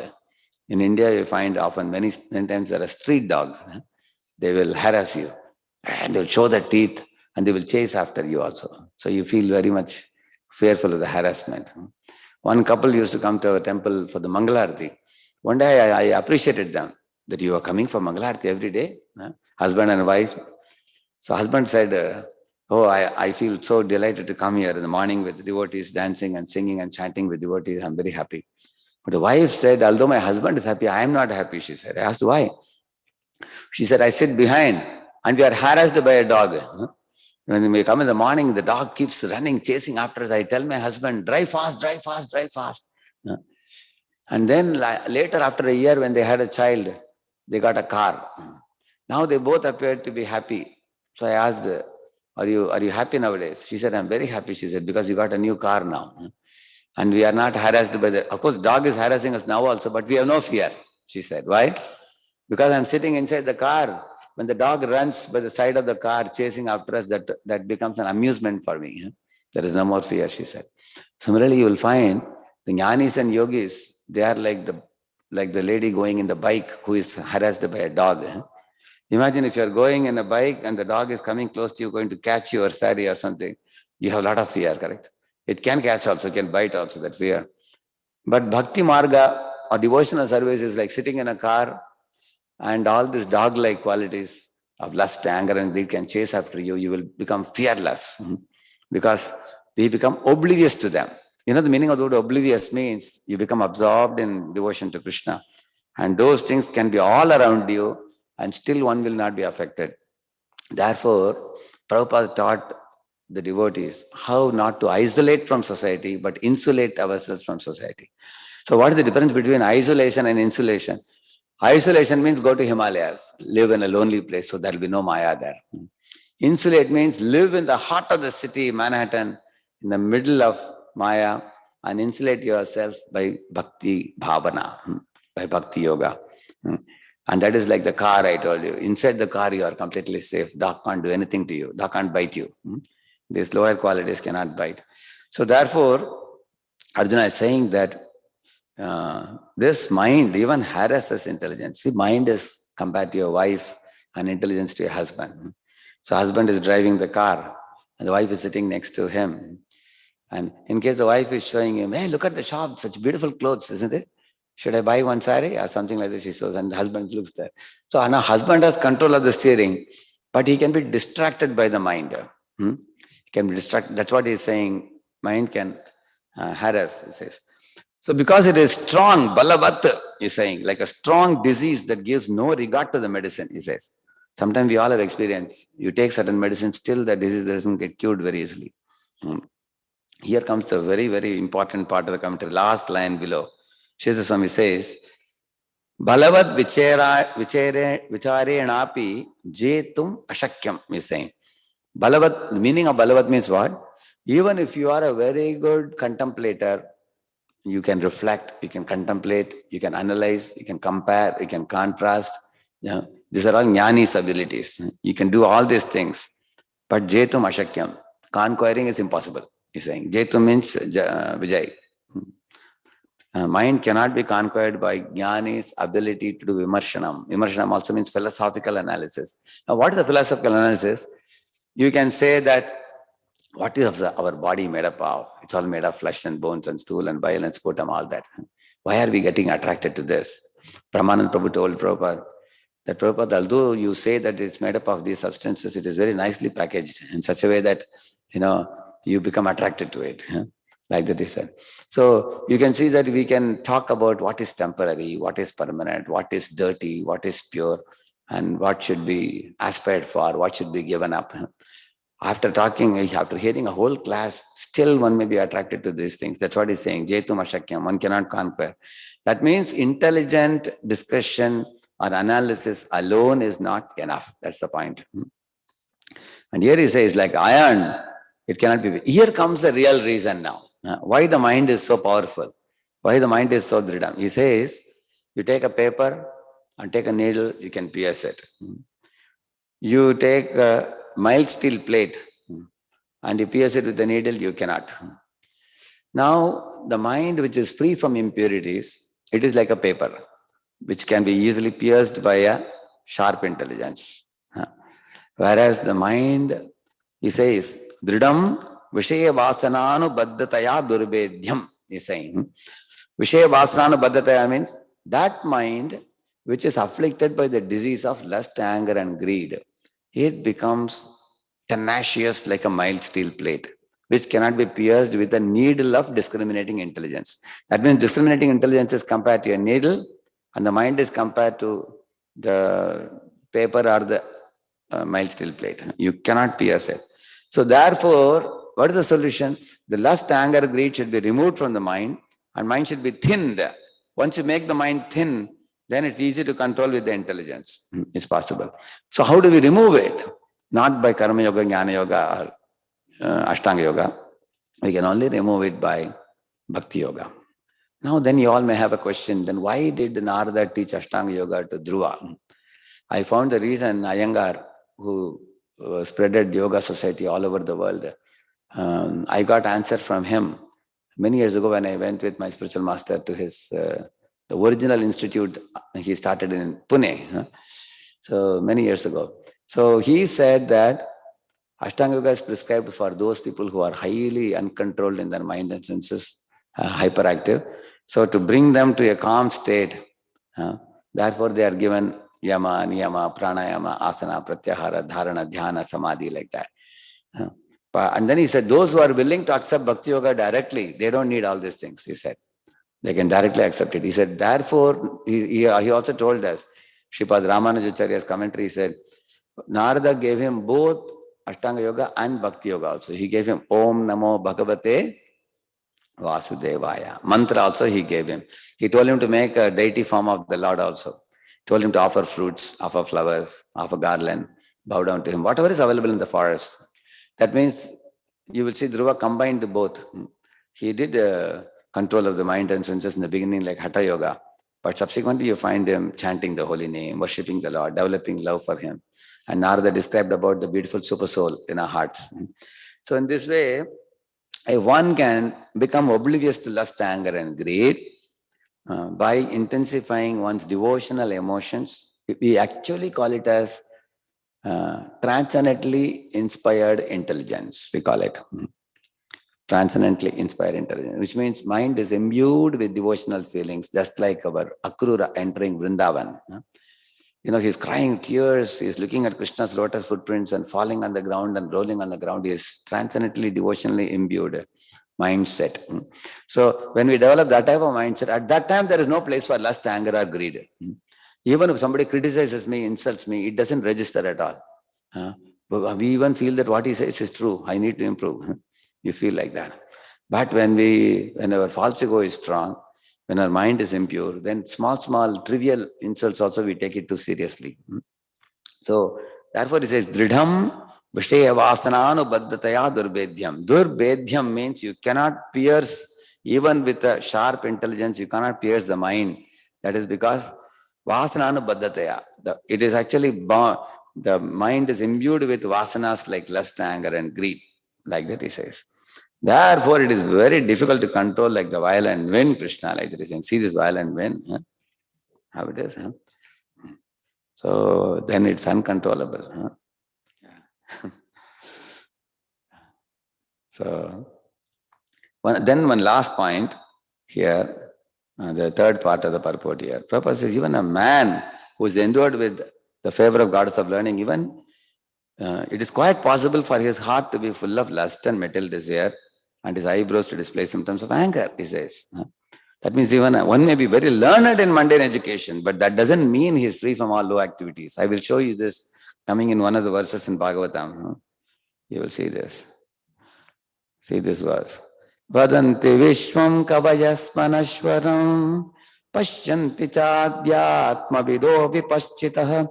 In India, you find often, many times there are street dogs. They will harass you and they will show their teeth and they will chase after you also. So you feel very much fearful of the harassment. One couple used to come to our temple for the Mangalarti. One day I appreciated them that you are coming for Mangalarti every day, husband and wife. So husband said, oh, I feel so delighted to come here in the morning with devotees dancing and singing and chanting with devotees. I'm very happy. But the wife said, although my husband is happy, I am not happy, she said. I asked why. She said, I sit behind and we are harassed by a dog. When we come in the morning, the dog keeps running, chasing after us. I tell my husband, drive fast, drive fast, drive fast. And then later, after a year, when they had a child, they got a car. Now they both appeared to be happy. So I asked, are you happy nowadays? She said, I'm very happy. She said, because you got a new car now. And we are not harassed by of course, dog is harassing us now also, but we have no fear. She said, why? Because I'm sitting inside the car. When the dog runs by the side of the car chasing after us, that becomes an amusement for me. There is no more fear, she said. Similarly, you will find the jnanis and yogis, they are like the lady going in the bike who is harassed by a dog. Imagine if you're going in a bike and the dog is coming close to you, going to catch you or sari or something. You have a lot of fear, correct? It can catch also, can bite also, that fear. But bhakti marga or devotional service is like sitting in a car, and all these dog-like qualities of lust, anger, and greed can chase after you. You will become fearless because we become oblivious to them. You know, the meaning of the word oblivious means you become absorbed in devotion to Krishna. And those things can be all around you and still one will not be affected. Therefore, Prabhupada taught the devotees how not to isolate from society, but insulate ourselves from society. So what is the difference between isolation and insulation? Isolation means go to Himalayas, live in a lonely place, so there will be no Maya there. Insulate means live in the heart of the city, Manhattan, in the middle of Maya, and insulate yourself by bhakti bhavana, by bhakti yoga. And that is like the car I told you. Inside the car, you are completely safe. Dog can't do anything to you. Dog can't bite you. These lower qualities cannot bite. So therefore, Arjuna is saying that this mind even harasses intelligence. See, mind is compared to your wife and intelligence to your husband. So husband is driving the car and the wife is sitting next to him. And in case the wife is showing him, hey, look at the shop, such beautiful clothes, isn't it? Should I buy one sari or something like that? She shows, and the husband looks there. So now husband has control of the steering, but he can be distracted by the mind. He can be distracted. That's what he's saying. Mind can harass, he says. So because it is strong, balavat, he's saying, like a strong disease that gives no regard to the medicine, he says. Sometimes we all have experience. You take certain medicine, still the disease doesn't get cured very easily. Here comes a very, very important part of the commentary. Last line below. Shri Swami says, Balavat vicharenapi jetum ashakyam, he's saying. Balavat, the meaning of Balavat means what? Even if you are a very good contemplator, you can reflect, you can contemplate, you can analyze, you can compare, you can contrast. These are all jnani's abilities. You can do all these things. But jetum ashakyam, conquering is impossible, he's saying. Jetum means vijay. Mind cannot be conquered by jnani's ability to do vimarshanam. Vimarshanam also means philosophical analysis. Now, what is the philosophical analysis? You can say that what is our body made up of? It's all made of flesh and bones and stool and bile and sputum, all that. Why are we getting attracted to this? Brahmanand Prabhu told Prabhupada that, Prabhupada, although you say that it's made up of these substances, it is very nicely packaged in such a way that, you become attracted to it. Like that he said. So you can see that we can talk about what is temporary, what is permanent, what is dirty, what is pure, and what should be aspired for, what should be given up. After hearing a whole class, still one may be attracted to these things. That's what he's saying. Jetum ashakyam, one cannot conquer. That means intelligent discussion or analysis alone is not enough. That's the point. And here he says, like iron, it cannot be. Here comes the real reason now. Why the mind is so powerful? Why the mind is so dridam? He says, you take a paper and take a needle, you can pierce it. You take a mild steel plate and you pierce it with the needle, you cannot. Now, the mind which is free from impurities, it is like a paper, which can be easily pierced by a sharp intelligence. Whereas the mind, he says, Dridam Vishaya Vasananu Baddhataya Durbedhyam, he is saying. Vishaya Vasananu Baddhataya means that mind which is afflicted by the disease of lust, anger, and greed, it becomes tenacious like a mild steel plate, which cannot be pierced with a needle of discriminating intelligence. That means discriminating intelligence is compared to a needle, and the mind is compared to the paper or the mild steel plate. You cannot pierce it. So therefore, what is the solution? The lust, anger, greed should be removed from the mind, and mind should be thinned. Once you make the mind thin, then it's easy to control with the intelligence. It's possible. So how do we remove it? Not by karma yoga, jnana yoga, or ashtanga yoga. We can only remove it by bhakti yoga. Now then you all may have a question, then why did Narada teach ashtanga yoga to Dhruva? I found the reason Iyengar, who spreaded yoga society all over the world, I got answer from him many years ago when I went with my spiritual master to his the original institute he started in Pune. So many years ago. So he said that Ashtanga yoga is prescribed for those people who are highly uncontrolled in their mind and senses, hyperactive. So to bring them to a calm state, therefore they are given yama, niyama, pranayama, asana, pratyahara, dharana, dhyana, samadhi, like that. And then he said, those who are willing to accept bhakti yoga directly, they don't need all these things, he said. They can directly accept it. He said, therefore, he also told us, Shripad Ramanujacharya's commentary said, Narada gave him both Ashtanga yoga and bhakti yoga also. He gave him Om Namo Bhagavate Vasudevaya. Mantra also he gave him. He told him to make a deity form of the Lord also. He told him to offer fruits, offer flowers, offer garland, bow down to him, whatever is available in the forest. That means you will see Dhruva combined both. He did control of the mind and senses in the beginning like Hatha Yoga, but subsequently you find him chanting the holy name, worshipping the Lord, developing love for him. And Narada described about the beautiful super soul in our hearts. So in this way, one can become oblivious to lust, anger and greed by intensifying one's devotional emotions. We actually call it as transcendently inspired intelligence, we call it. Transcendently inspired intelligence, which means mind is imbued with devotional feelings, just like our Akrura entering Vrindavan. He's crying tears, he's looking at Krishna's lotus footprints and falling on the ground and rolling on the ground. He is transcendently, devotionally imbued mindset. So when we develop that type of mindset, at that time there is no place for lust, anger or greed. Even if somebody criticizes me, insults me, it doesn't register at all. We even feel that what he says is true, I need to improve. You feel like that. But when our false ego is strong, when our mind is impure, then small, trivial insults also we take it too seriously. So therefore he says, Dridham Visheya Vasananu Baddhataya Durbedhyam. Durbedhyam means you cannot pierce, even with a sharp intelligence, you cannot pierce the mind. That is because Vasananu Baddhataya. It is actually the mind is imbued with vasanas like lust, anger and greed. Like that he says. Therefore, it is very difficult to control like the violent wind, Krishna, like that he says. See this violent wind, how it is. So then it's uncontrollable. So one last point here, the third part of the purport here. Prabhupada says, even a man who is endowed with the favor of goddess of learning, even it is quite possible for his heart to be full of lust and material desire, and his eyebrows to display symptoms of anger, he says. That means even one may be very learned in mundane education, but that doesn't mean he is free from all low activities. I will show you this coming in one of the verses in Bhagavatam. You will see this. See this verse. Vadanti Vishwam Kavayasmanashwaram Pashyanti Chadyatma Vido Vipaschitah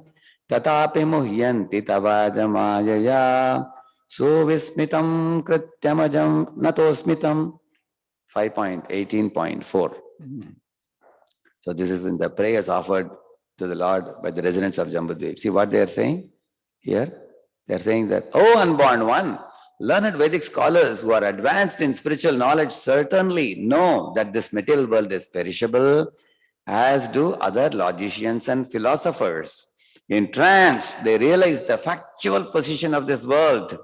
Tatapi Muhyanti Tavajamajaya Suvismitam Krityamajam Natosmitam. 5.18.4. So this is in the prayers offered to the Lord by the residents of Jambudvip. See what they are saying here? They are saying that, oh unborn one, learned Vedic scholars who are advanced in spiritual knowledge certainly know that this material world is perishable, as do other logicians and philosophers. In trance, they realize the factual position of this world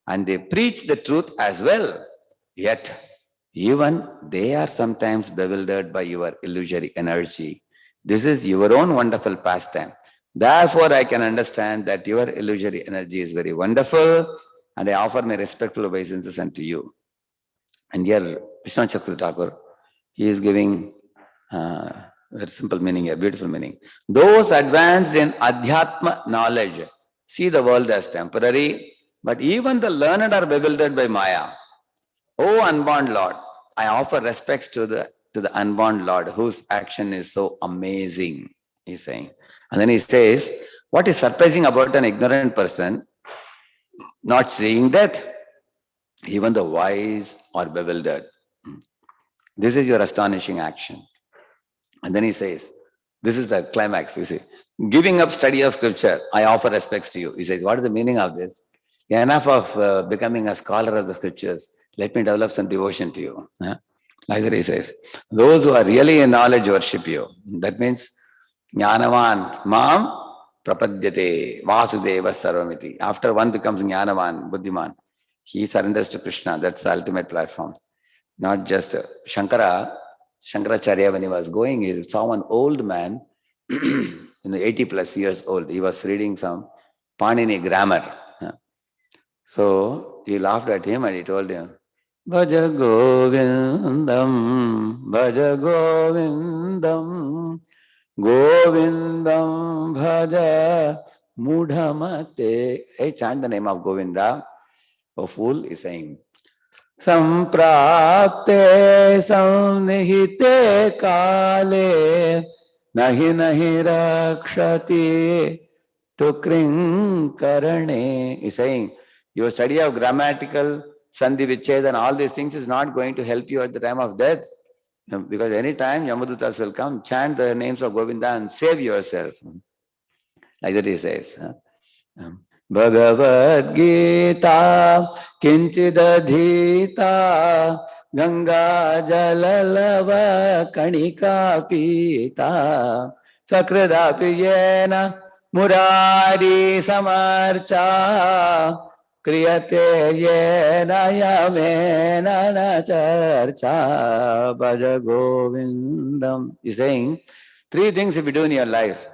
and they preach the truth as well. Yet, even they are sometimes bewildered by your illusory energy. This is your own wonderful pastime. Therefore, I can understand that your illusory energy is very wonderful, and I offer my respectful obeisances unto you. And here, Vishwanath Chakravarti Thakur, he is giving very simple meaning here, beautiful meaning. Those advanced in Adhyatma knowledge see the world as temporary But even the learned are bewildered by Maya. O unborn Lord, I offer respects to the unborn Lord whose action is so amazing, he's saying. And then he says, what is surprising about an ignorant person not seeing death? Even the wise are bewildered. This is your astonishing action. And then he says, this is the climax, you see. Giving up study of scripture, I offer respects to you. He says, what is the meaning of this? Enough of becoming a scholar of the scriptures. Let me develop some devotion to you. Like that he says, those who are really in knowledge worship you. That means, Jnanavan Mam Prapadyate Vasudeva Sarvamiti. After one becomes Jnanavan, Buddhiman, he surrenders to Krishna. That's the ultimate platform. Not just Shankaracharya, when he was going, he saw an old man, 80 plus years old. He was reading some Panini grammar. So he laughed at him and he told him, Bhaja Govindam, Bhaja Govindam, Govindam Bhaja Mudhamate. Hey, chant the name of Govinda. Oh fool, is saying, Samprapte samnihite kale nahi nahi rakshati tukring karane. He's saying, your study of grammatical sandhi vichhed and all these things is not going to help you at the time of death. Because any time Yamadutas will come, chant the names of Govinda and save yourself. Like that he says. Bhagavad Gita Kinchidadhita Ganga Jalalava Kanika Pita Sakradapi Yena Murari Samarcha Kriyate Yena Yamena Nacharcha Bhaja Govindam. He's saying, 3 things if you do in your life,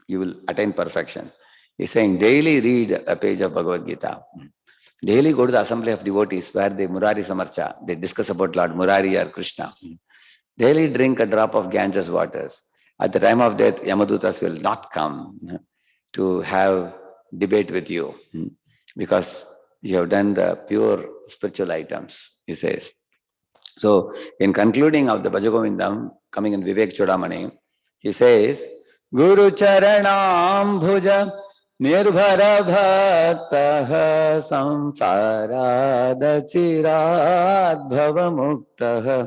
you will attain perfection. He's saying, daily read a page of Bhagavad Gita. Daily go to the assembly of devotees where they Murari Samarcha, they discuss about Lord Murari or Krishna. Daily drink a drop of Ganges waters. At the time of death, Yamadutas will not come to have debate with you because you have done the pure spiritual items, he says. So, in concluding of the Bhaja Govindam, coming in Vivek Chodamani, he says, Guru Charanam Bhuja Nirbhara Bhaktaha Samsarad Chirad Bhava Muktaha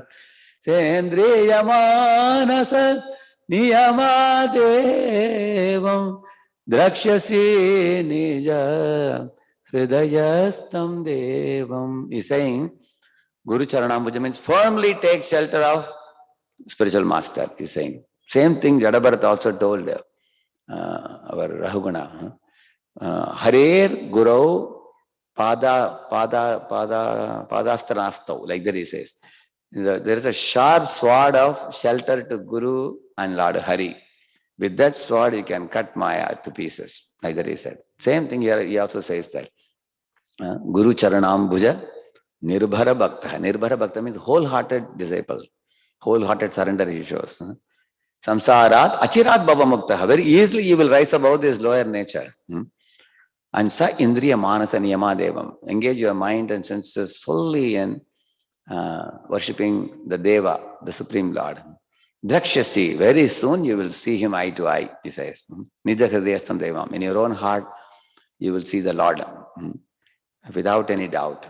Sendriya Manasa Niyamadevam Drakshasi Nija Hridayastam Devam. He's saying, Guru Charanambuja means firmly take shelter of spiritual master, he's saying. Same thing Jadabharat also told our Rahugana. Harer Guru Padastanastav, like that he says. There is a sharp sword of shelter to Guru and Lord Hari. With that sword, you can cut Maya to pieces, like that he said. Same thing here, he also says that. Guru Charanam Bhuja Nirbhara Bhakta. Nirbhara Bhakta means wholehearted disciple, wholehearted surrender he shows. Samsarat Achirat Bhava Mukta. Very easily you will rise above this lower nature. And Sa Indriya Manasa Niyama Devam. Engage your mind and senses fully in worshipping the Deva, the Supreme Lord. Drakshasi, very soon you will see him eye to eye, he says. Nija Hridayastam Devam. In your own heart, you will see the Lord without any doubt.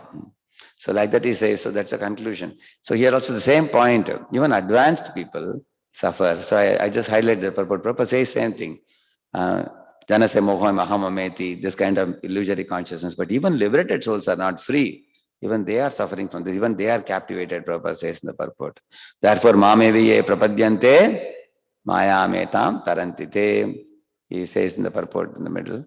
So like that he says, so that's a conclusion. So here also the same point, even advanced people suffer. So I just highlight the purport. Prabhupada says same thing. Janase moham aham ameti, this kind of illusory consciousness. But even liberated souls are not free. Even they are suffering from this. Even they are captivated, Prabhupada says in the purport. Therefore, mameviye prapadyante maya metam tarantite. He says in the purport in the middle.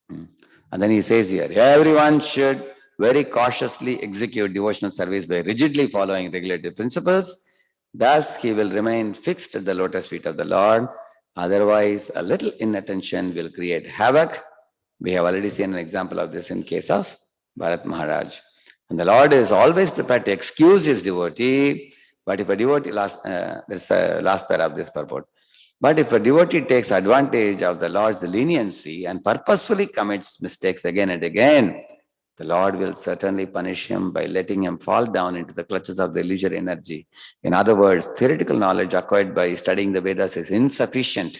And then he says here, everyone should very cautiously execute devotional service by rigidly following regulative principles. Thus, he will remain fixed at the lotus feet of the Lord. Otherwise, a little inattention will create havoc. We have already seen an example of this in case of Bharat Maharaj. And the Lord is always prepared to excuse his devotee. But if a devotee, there's a last pair of this purport. But if a devotee takes advantage of the Lord's leniency and purposefully commits mistakes again and again, the Lord will certainly punish him by letting him fall down into the clutches of the illusory energy. In other words, theoretical knowledge acquired by studying the Vedas is insufficient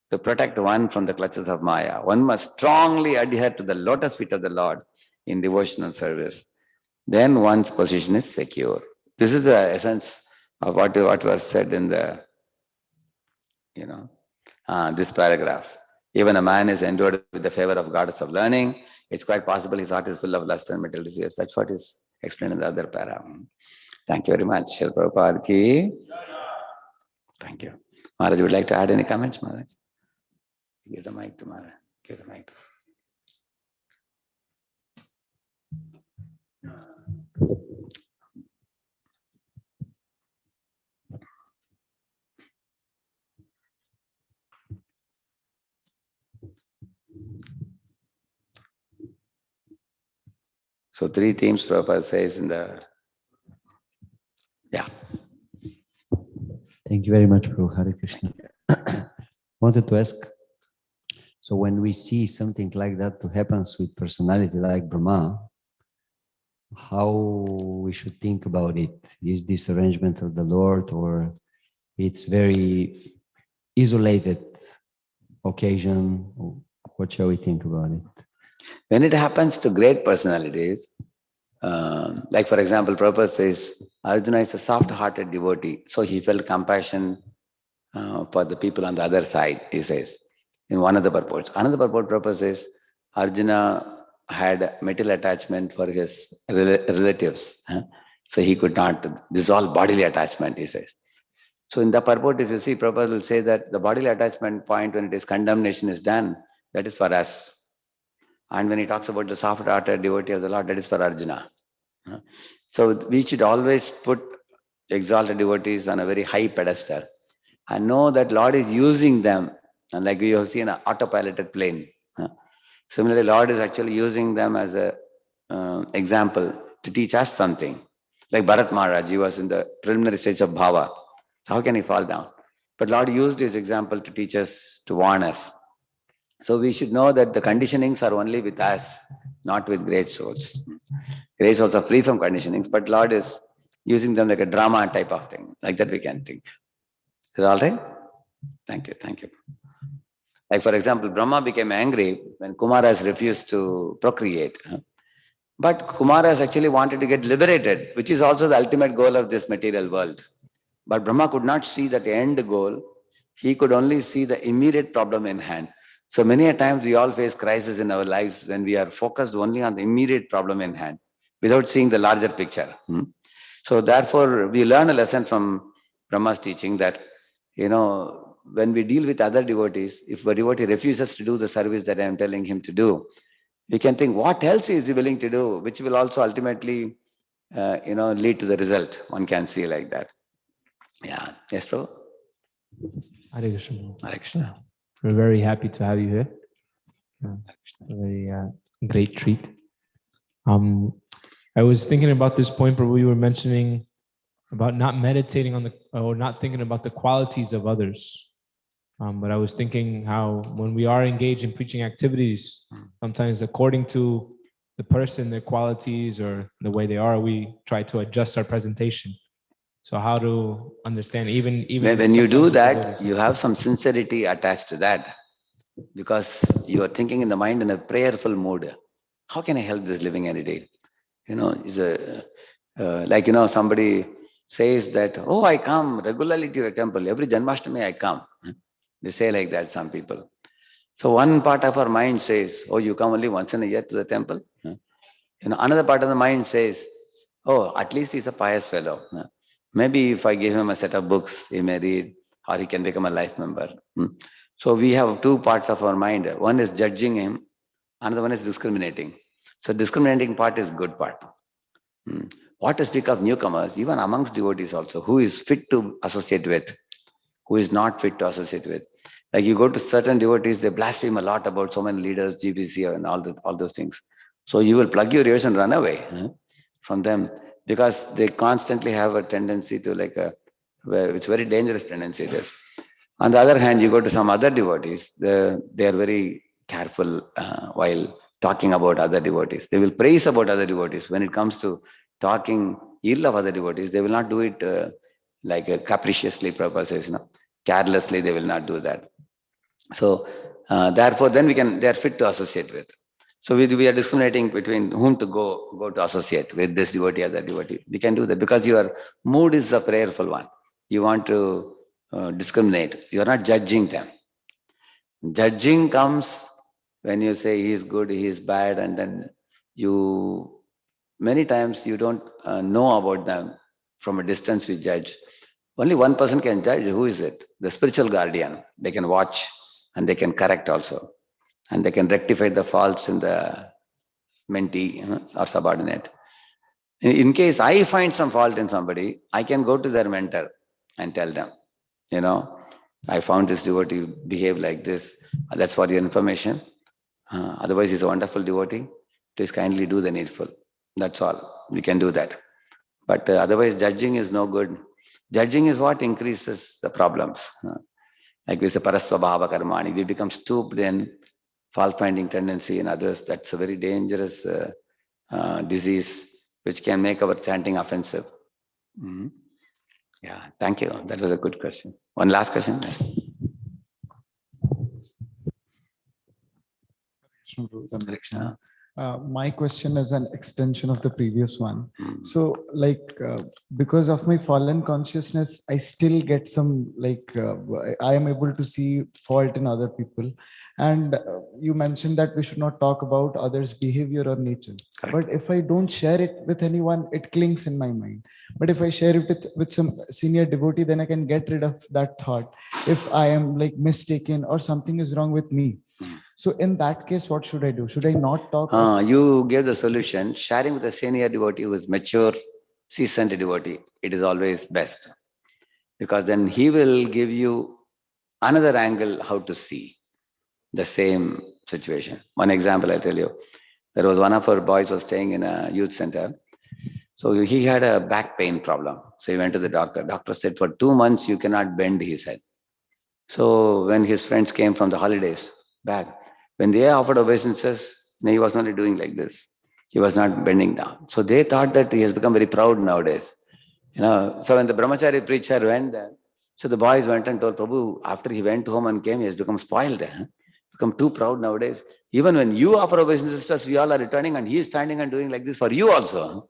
to protect one from the clutches of Maya. One must strongly adhere to the lotus feet of the Lord in devotional service. Then one's position is secure. This is the essence of what was said in the, this paragraph. Even a man is endowed with the favor of goddess of learning. It's quite possible his heart is full of lust and material desires. That's what is explained in the other para. Thank you very much. Srila Prabhupada ki. Thank you. Maharaj, would like to add any comments, Maharaj? Give the mic to Maharaj. Give the mic. So 3 themes Prabhupada says in the, yeah. Thank you very much, Prabhu. Hare Krishna. Wanted to ask, so when we see something like that to happens with personality like Brahma, how we should think about it? Is this arrangement of the Lord, or it's very isolated occasion? What shall we think about it? When it happens to great personalities, like for example, Prabhupada says, Arjuna is a soft-hearted devotee, so he felt compassion for the people on the other side, he says, in one of the purports. Another purport, Prabhupada says, Arjuna had material attachment for his relatives, so he could not dissolve bodily attachment, he says. So in the purport, if you see, Prabhupada will say that the bodily attachment point, when it is condemnation is done, that is for us. And when he talks about the soft-hearted devotee of the Lord, that is for Arjuna. So we should always put exalted devotees on a very high pedestal and know that Lord is using them. And like we have seen an autopiloted plane. Similarly, Lord is actually using them as an example to teach us something. Like Bharat Maharaj, he was in the preliminary stage of bhava. So how can he fall down? But Lord used his example to teach us, to warn us. So we should know that the conditionings are only with us, not with great souls. Great souls are free from conditionings, but Lord is using them like a drama type of thing. Like that we can think. Is it all right? Thank you, thank you. Like for example, Brahma became angry when Kumaras refused to procreate. But Kumaras actually wanted to get liberated, which is also the ultimate goal of this material world. But Brahma could not see that end goal. He could only see the immediate problem in hand. So many a times we all face crises in our lives when we are focused only on the immediate problem in hand without seeing the larger picture. So therefore, we learn a lesson from Brahma's teaching that, when we deal with other devotees, if a devotee refuses to do the service that I am telling him to do, we can think, what else is he willing to do, which will also ultimately, lead to the result. One can see like that. Yeah. Yes, Prabhu? Hare Krishna. Hare Krishna. We're very happy to have you here. A very great treat. I was thinking about this point, Prabhu, you were mentioning about not meditating on or not thinking about the qualities of others. But I was thinking how when we are engaged in preaching activities, sometimes according to the person, their qualities or the way they are, we try to adjust our presentation. So how to understand even when you do that, you have some sincerity attached to that, because you are thinking in the mind in a prayerful mood. How can I help this living entity? Somebody says that, oh, I come regularly to your temple. Every Janmashtami I come. They say like that, some people. So one part of our mind says, oh, you come only once in a year to the temple. Another part of the mind says, oh, at least he's a pious fellow. Maybe if I give him a set of books, he may read, or he can become a life member. So we have 2 parts of our mind. One is judging him, another one is discriminating. So discriminating part is good part. What to speak of newcomers, even amongst devotees also, who is fit to associate with, who is not fit to associate with. Like you go to certain devotees, they blaspheme a lot about so many leaders, GBC and all those things. So you will plug your ears and run away from them, because they constantly have a tendency to it's very dangerous tendency. This. On the other hand, you go to some other devotees, they are very careful while talking about other devotees. They will praise about other devotees. When it comes to talking ill of other devotees, they will not do it like capriciously, Prabhupada says, carelessly, they will not do that. So therefore, then they are fit to associate with. So we are discriminating between whom to go to associate with, this devotee or that devotee. We can do that because your mood is a prayerful one. You want to discriminate. You are not judging them. Judging comes when you say he is good, he is bad, and then many times you don't know about them. From a distance we judge. Only one person can judge. Who is it? The spiritual guardian. They can watch and they can correct also. And they can rectify the faults in the mentee or subordinate. In case I find some fault in somebody, I can go to their mentor and tell them, I found this devotee behave like this. That's for your information. Otherwise, he's a wonderful devotee. Please kindly do the needful. That's all. We can do that. But otherwise, judging is no good. Judging is what increases the problems. Like we say, parasvabhava karmani. We become stooped in fault-finding tendency in others. That's a very dangerous disease which can make our chanting offensive. Mm-hmm. Yeah, thank you. That was a good question. One last question. Yes. My question is an extension of the previous one. So because of my fallen consciousness, I still get some I am able to see fault in other people. And you mentioned that we should not talk about others' behavior or nature. Correct. But if I don't share it with anyone, it clings in my mind. But if I share it with some senior devotee, then I can get rid of that thought. If I am mistaken or something is wrong with me. So in that case, what should I do? Should I not talk? You gave the solution. Sharing with a senior devotee who is mature, seasoned devotee, it is always best. Because then he will give you another angle how to see the same situation. One example I'll tell you. There was one of our boys was staying in a youth center. So he had a back pain problem. So he went to the doctor. Doctor said for 2 months, you cannot bend his head. So when his friends came from the holidays back, when they offered obeisances, he was only doing like this. He was not bending down. So they thought that he has become very proud nowadays. So when the brahmachari preacher went there, so the boys went and told Prabhu, after he went home and came, he has become spoiled. Become too proud nowadays. Even when you offer obeisances to us, we all are returning and he is standing and doing like this for you also.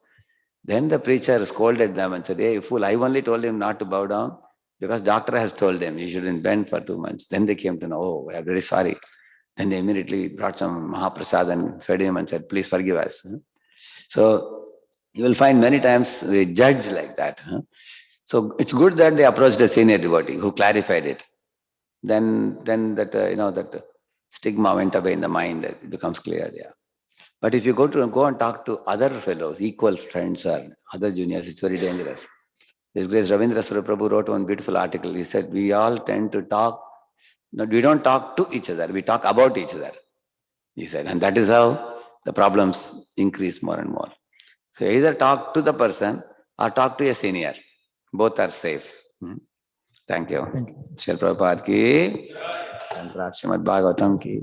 Then the preacher scolded them and said, hey, fool, I only told him not to bow down because doctor has told him you shouldn't bend for 2 months. Then they came to know, oh, we are very sorry. Then they immediately brought some Mahaprasad and fed him and said, please forgive us. So you will find many times we judge like that. So it's good that they approached a senior devotee who clarified it. Then that, that stigma went away in the mind. It becomes clear, yeah. But if you go and talk to other fellows, equal friends or other juniors, it's very dangerous. His Grace Ravindra Sura Prabhu wrote one beautiful article. He said, we all tend to talk, we don't talk to each other, we talk about each other. He said, and that is how the problems increase more and more. So either talk to the person or talk to a senior. Both are safe. Thank you. Shri Prabhupada ki, and Srimad Bhagavatam ki.